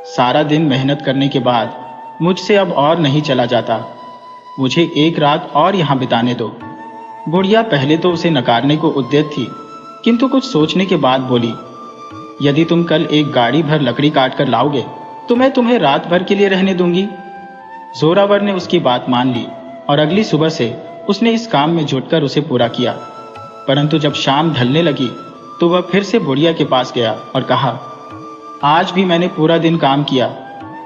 सारा दिन मेहनत करने के बाद मुझसे अब और नहीं चला जाता, मुझे एक रात और यहाँ बिताने दो। बुढ़िया पहले तो उसे नकारने को उद्यत थी, किंतु कुछ सोचने के बाद बोली, यदि तुम कल एक गाड़ी भर लकड़ी काट कर लाओगे तो मैं तुम्हें रात भर के लिए रहने दूंगी। जोरावर ने उसकी बात मान ली और अगली सुबह से उसने इस काम में जुटकर उसे पूरा किया। परंतु जब शाम ढलने लगी तो वह फिर से बुढ़िया के पास गया और कहा, आज भी मैंने पूरा दिन काम किया,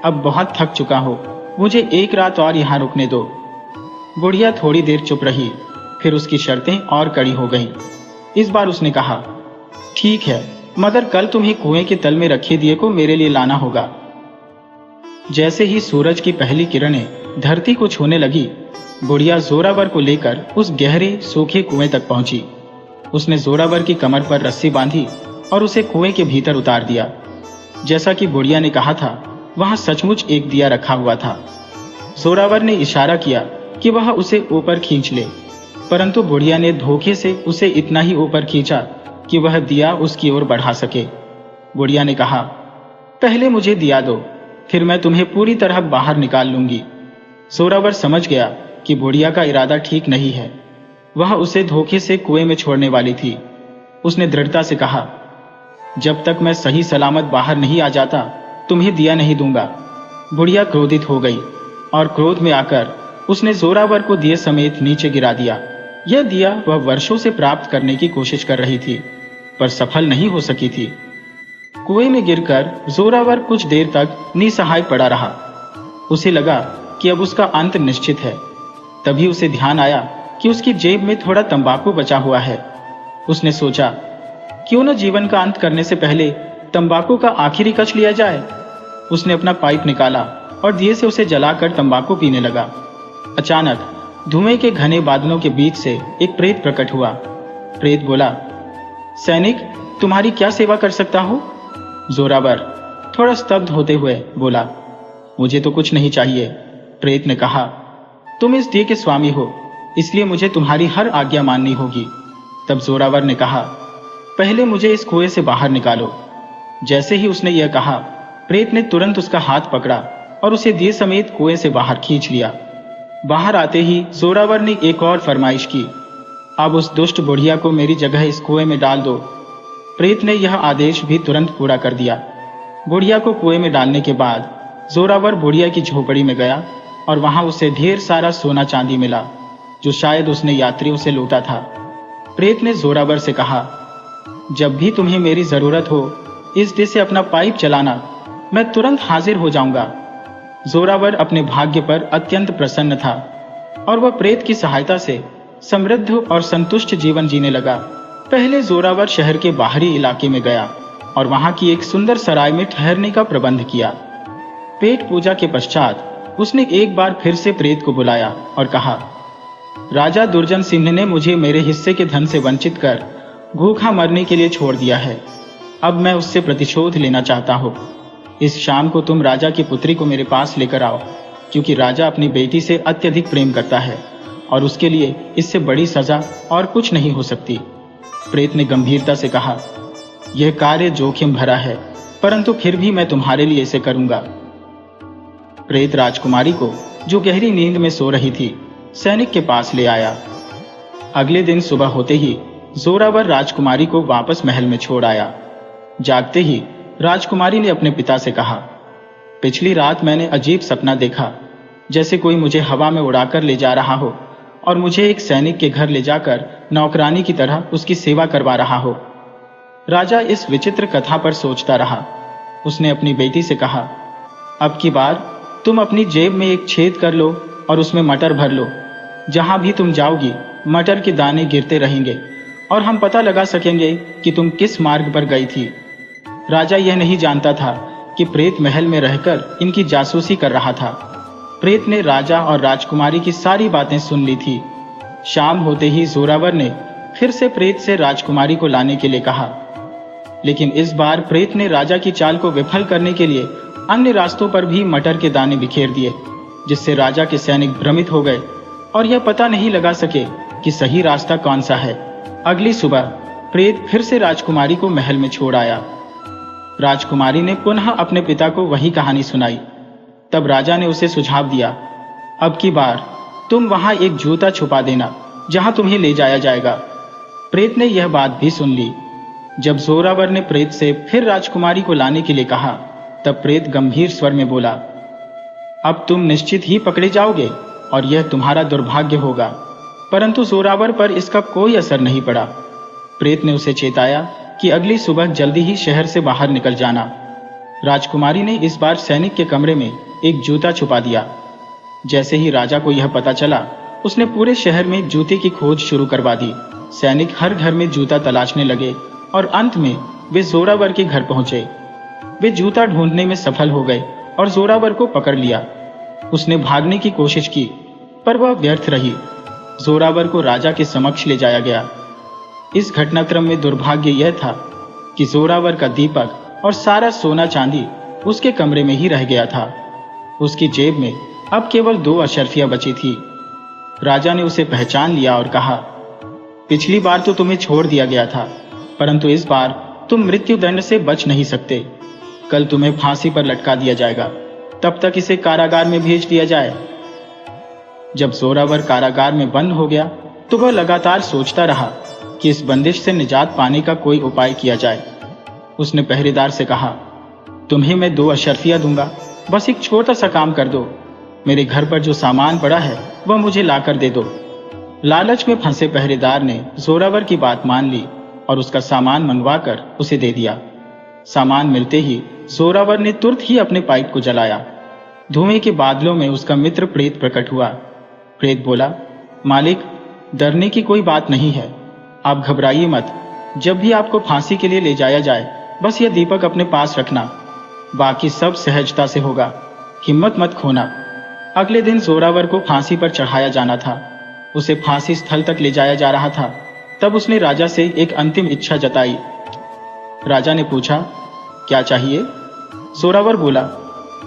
अब बहुत थक चुका हूं, मुझे एक रात और यहाँ रुकने दो। बुढ़िया थोड़ी देर चुप रही, फिर उसकी शर्तें और कड़ी हो गईं। इस बार उसने कहा, ठीक है, मगर कल तुम्हें कुएं के तल में रखे दिए को मेरे लिए लाना होगा। जैसे ही सूरज की पहली किरणें धरती को छूने लगी, बुढ़िया जोरावर को लेकर उस गहरे सूखे कुएं तक पहुंची। उसने जोरावर की कमर पर रस्सी बांधी और उसे कुएं के भीतर उतार दिया। जैसा कि बुढ़िया ने कहा था, वहां सचमुच एक दिया रखा हुआ था। जोरावर ने इशारा किया कि वह उसे ऊपर खींच ले, परंतु बुढ़िया ने धोखे से उसे इतना ही ऊपर खींचा कि वह दिया उसकी ओर बढ़ा सके। बुढ़िया ने कहा, पहले मुझे दिया दो, फिर मैं तुम्हें पूरी तरह बाहर निकाल लूंगी। जोरावर समझ गया कि बुढ़िया का इरादा ठीक नहीं है, वह उसे धोखे से कुएं में छोड़ने वाली थी। उसने दृढ़ता से कहा, जब तक मैं सही सलामत बाहर नहीं आ जाता तुम्हें दिया नहीं दूंगा। बुढ़िया क्रोधित हो गई और क्रोध में आकर उसने जोरावर को दिए समेत नीचे गिरा दिया। यह दिया वह वर्षों से प्राप्त करने की कोशिश कर रही थी, पर सफल नहीं हो सकी थी। कुएं में गिरकर जोरावर कुछ देर तक निसहाय पड़ा रहा। उसे लगा कि अब उसका अंत निश्चित है। तभी उसे ध्यान आया कि उसकी जेब में थोड़ा तंबाकू बचा हुआ है। उसने सोचा, क्यों न जीवन का अंत करने से पहले तंबाकू का आखिरी कच लिया जाए। उसने अपना पाइप निकाला और दिए से उसे जलाकर तंबाकू पीने लगा। अचानक धुएं के घने बादलों के बीच से एक प्रेत प्रकट हुआ। प्रेत बोला, सैनिक, तुम्हारी क्या सेवा कर सकता हूं? जोरावर थोड़ा स्तब्ध होते हुए बोला, मुझे तो कुछ नहीं चाहिए। प्रेत ने कहा, तुम इस दिए के स्वामी हो, इसलिए मुझे तुम्हारी हर आज्ञा माननी होगी। तब जोरावर ने कहा, पहले मुझे इस कुएं से बाहर निकालो। जैसे ही उसने यह कहा, प्रेत ने तुरंत उसका हाथ पकड़ा और उसे दिए समेत कुएं से बाहर खींच लिया। बाहर आते ही जोरावर ने एक और फरमाइश की, अब उस दुष्ट बुढ़िया को मेरी जगह इस कुएं में डाल दो। प्रेत ने यह आदेश भी तुरंत पूरा कर दिया। बुढ़िया को कुएं में डालने के बाद जोरावर बुढ़िया की झोपड़ी में गया और वहां उसे ढेर सारा सोना चांदी मिला, जो शायद उसने यात्रियों से लूटा था। प्रेत ने जोरावर से कहा, जब भी तुम्हें मेरी जरूरत हो, इस दिए से अपना पाइप चलाना, मैं तुरंत हाजिर हो जाऊंगा। जोरावर अपने भाग्य पर अत्यंत प्रसन्न था और वह प्रेत की सहायता से समृद्ध और संतुष्ट जीवन जीने लगा। पहले जोरावर शहर के बाहरी इलाके में गया और वहां की एक सुंदर सराय में ठहरने का प्रबंध किया। पेट पूजा के पश्चात उसने एक बार फिर से प्रेत को बुलाया और कहा, राजा दुर्जन सिंह ने मुझे मेरे हिस्से के धन से वंचित कर भूखा मरने के लिए छोड़ दिया है। अब मैं उससे प्रतिशोध लेना चाहता हूँ। इस शाम को तुम राजा की पुत्री को मेरे पास लेकर आओ, क्योंकि राजा अपनी बेटी से अत्यधिक प्रेम करता है और उसके लिए इससे बड़ी सजा और कुछ नहीं हो सकती। प्रेत ने गंभीरता से कहा, यह कार्य जोखिम भरा है, परंतु फिर भी मैं तुम्हारे लिए इसे करूंगा। प्रेत राजकुमारी को, जो गहरी नींद में सो रही थी, सैनिक के पास ले आया। अगले दिन सुबह होते ही जोरावर राजकुमारी को वापस महल में छोड़ आया। जागते ही राजकुमारी ने अपने पिता से कहा, पिछली रात मैंने अजीब सपना देखा, जैसे कोई मुझे हवा में उड़ाकर ले जा रहा हो और मुझे एक सैनिक के घर ले जाकर नौकरानी की तरह उसकी सेवा करवा रहा हो। राजा इस विचित्र कथा पर सोचता रहा। उसने अपनी बेटी से कहा, अब की बार तुम अपनी जेब में एक छेद कर लो और उसमें मटर भर लो। जहां भी तुम जाओगी मटर के दाने गिरते रहेंगे और हम पता लगा सकेंगे कि तुम किस मार्ग पर गई थी। राजा यह नहीं जानता था कि प्रेत महल में रहकर इनकी जासूसी कर रहा था। प्रेत ने राजा और राजकुमारी की सारी बातें सुन ली थी। शाम होते ही जोरावर ने फिर से प्रेत से राजकुमारी को लाने के लिए कहा, लेकिन इस बार प्रेत ने राजा की चाल को विफल करने के लिए अन्य रास्तों पर भी मटर के दाने बिखेर दिए, जिससे राजा के सैनिक भ्रमित हो गए और यह पता नहीं लगा सके कि सही रास्ता कौन सा है। अगली सुबह प्रेत फिर से राजकुमारी को महल में छोड़ आया। राजकुमारी ने पुनः अपने पिता को वही कहानी सुनाई। तब राजा ने उसे सुझाव दिया, अब की बार तुम वहां एक जूता छुपा देना जहां तुम्हें ले जाया जाएगा। प्रेत ने यह बात भी सुन ली। जब जोरावर ने प्रेत से फिर राजकुमारी को लाने के लिए कहा, तब प्रेत गंभीर स्वर में बोला, अब तुम निश्चित ही पकड़े जाओगे और यह तुम्हारा दुर्भाग्य होगा। परंतु जोरावर पर इसका कोई असर नहीं पड़ा। प्रेत ने उसे चेताया कि अगली सुबह जल्दी ही शहर से बाहर निकल जाना। राजकुमारी ने इस बार सैनिक के कमरे में एक जूता छुपा दिया। जैसे ही राजा को यह पता चला, उसने पूरे शहर में जूते की खोज शुरू करवा दी। सैनिक हर घर में जूता तलाशने लगे और अंत में वे जोरावर के घर पहुंचे। वे जूता ढूंढने में सफल हो गए और जोरावर को पकड़ लिया। उसने भागने की कोशिश की, पर वह व्यर्थ रही। जोरावर को राजा के समक्ष ले जाया गया। इस घटनाक्रम में दुर्भाग्य यह था कि जोरावर का दीपक और सारा सोना चांदी उसके कमरे में ही रह गया था। उसकी जेब में अब केवल 2 अशर्फियां बची थी। राजा ने उसे पहचान लिया और कहा, पिछली बार तो तुम्हें छोड़ दिया गया था, परंतु इस बार तुम मृत्युदंड से बच नहीं सकते। कल तुम्हें फांसी पर लटका दिया जाएगा, तब तक इसे कारागार में भेज दिया जाए। जब जोरावर कारागार में बंद हो गया तो वह लगातार सोचता रहा कि इस बंदिश से निजात पाने का कोई उपाय किया जाए। उसने पहरेदार से कहा, तुम्हें मैं 2 अशर्फियां दूंगा, बस एक छोटा सा काम कर दो। मेरे घर पर जो सामान पड़ा है वह मुझे लाकर दे दो। लालच में फंसे पहरेदार ने जोरावर की बात मान ली और उसका सामान मंगवाकर उसे दे दिया। सामान मिलते ही जोरावर ने तुरंत ही अपने पाइप को जलाया। धुएं के बादलों में उसका मित्र प्रेत प्रकट हुआ। प्रेत बोला, मालिक, डरने की कोई बात नहीं है, आप घबराइए मत। जब भी आपको फांसी के लिए ले जाया जाए, बस यह दीपक अपने पास रखना, बाकी सब सहजता से होगा। हिम्मत मत खोना। अगले दिन जोरावर को फांसी पर चढ़ाया जाना था। उसे फांसी स्थल तक ले जाया जा रहा था। तब उसने राजा से एक अंतिम इच्छा जताई। राजा ने पूछा, क्या चाहिए? जोरावर बोला,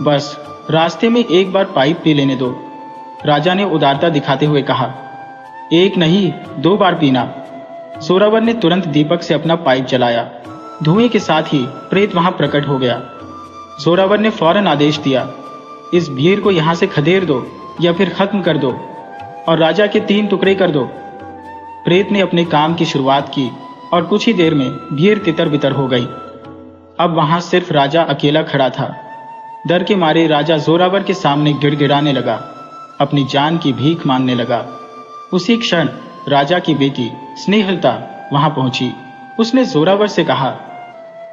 बस रास्ते में एक बार पाइप पी लेने दो। राजा ने उदारता दिखाते हुए कहा, एक नहीं 2 बार पीना। जोरावर ने तुरंत दीपक से अपना पाइप जलाया। धुएं के साथ ही प्रेत वहां प्रकट हो गया। जोरावर ने फौरन आदेश दिया, इस भीड़ को यहां से खदेड़ दो या फिर खत्म कर दो और राजा के 3 टुकड़े कर दो। प्रेत ने अपने काम की शुरुआत की और कुछ ही देर में भीड़ तितर बितर हो गई। अब वहां सिर्फ राजा अकेला खड़ा था। डर के मारे राजा जोरावर के सामने गिड़गिड़ाने लगा, अपनी जान की भीख मांगने लगा। उसी क्षण राजा की बेटी स्नेहलता वहां पहुंची। उसने जोरावर से कहा,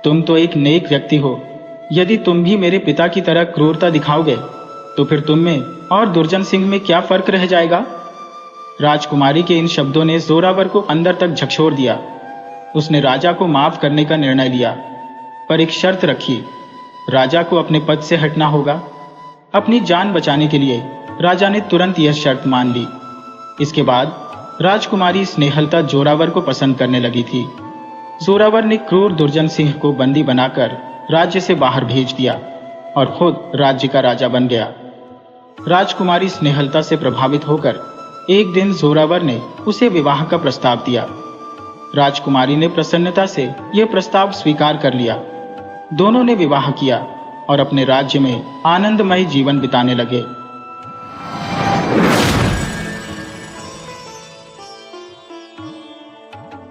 तुम तो एक नेक व्यक्ति हो। यदि तुम भी मेरे पिता की तरह क्रूरता दिखाओगे तो फिर तुम में और दुर्जन सिंह में क्या फर्क रह जाएगा? राजकुमारी के इन शब्दों ने जोरावर को अंदर तक झकझोर दिया। उसने राजा को माफ करने का निर्णय लिया, पर एक शर्त रखी, राजा को अपने पद से हटना होगा। अपनी जान बचाने के लिए राजा ने तुरंत यह शर्त मान ली। इसके बाद राजकुमारी स्नेहलता जोरावर को पसंद करने लगी थी। जोरावर ने क्रूर दुर्जन सिंह को बंदी बनाकर राज्य से बाहर भेज दिया और खुद राज्य का राजा बन गया। राजकुमारी स्नेहलता से प्रभावित होकर एक दिन जोरावर ने उसे विवाह का प्रस्ताव दिया। राजकुमारी ने प्रसन्नता से यह प्रस्ताव स्वीकार कर लिया। दोनों ने विवाह किया और अपने राज्य में आनंदमय जीवन बिताने लगे।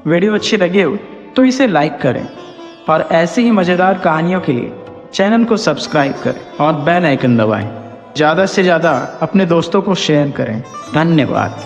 वीडियो अच्छी लगी हो तो इसे लाइक करें और ऐसी ही मज़ेदार कहानियों के लिए चैनल को सब्सक्राइब करें और बेल आइकन दबाएं। ज़्यादा से ज़्यादा अपने दोस्तों को शेयर करें। धन्यवाद।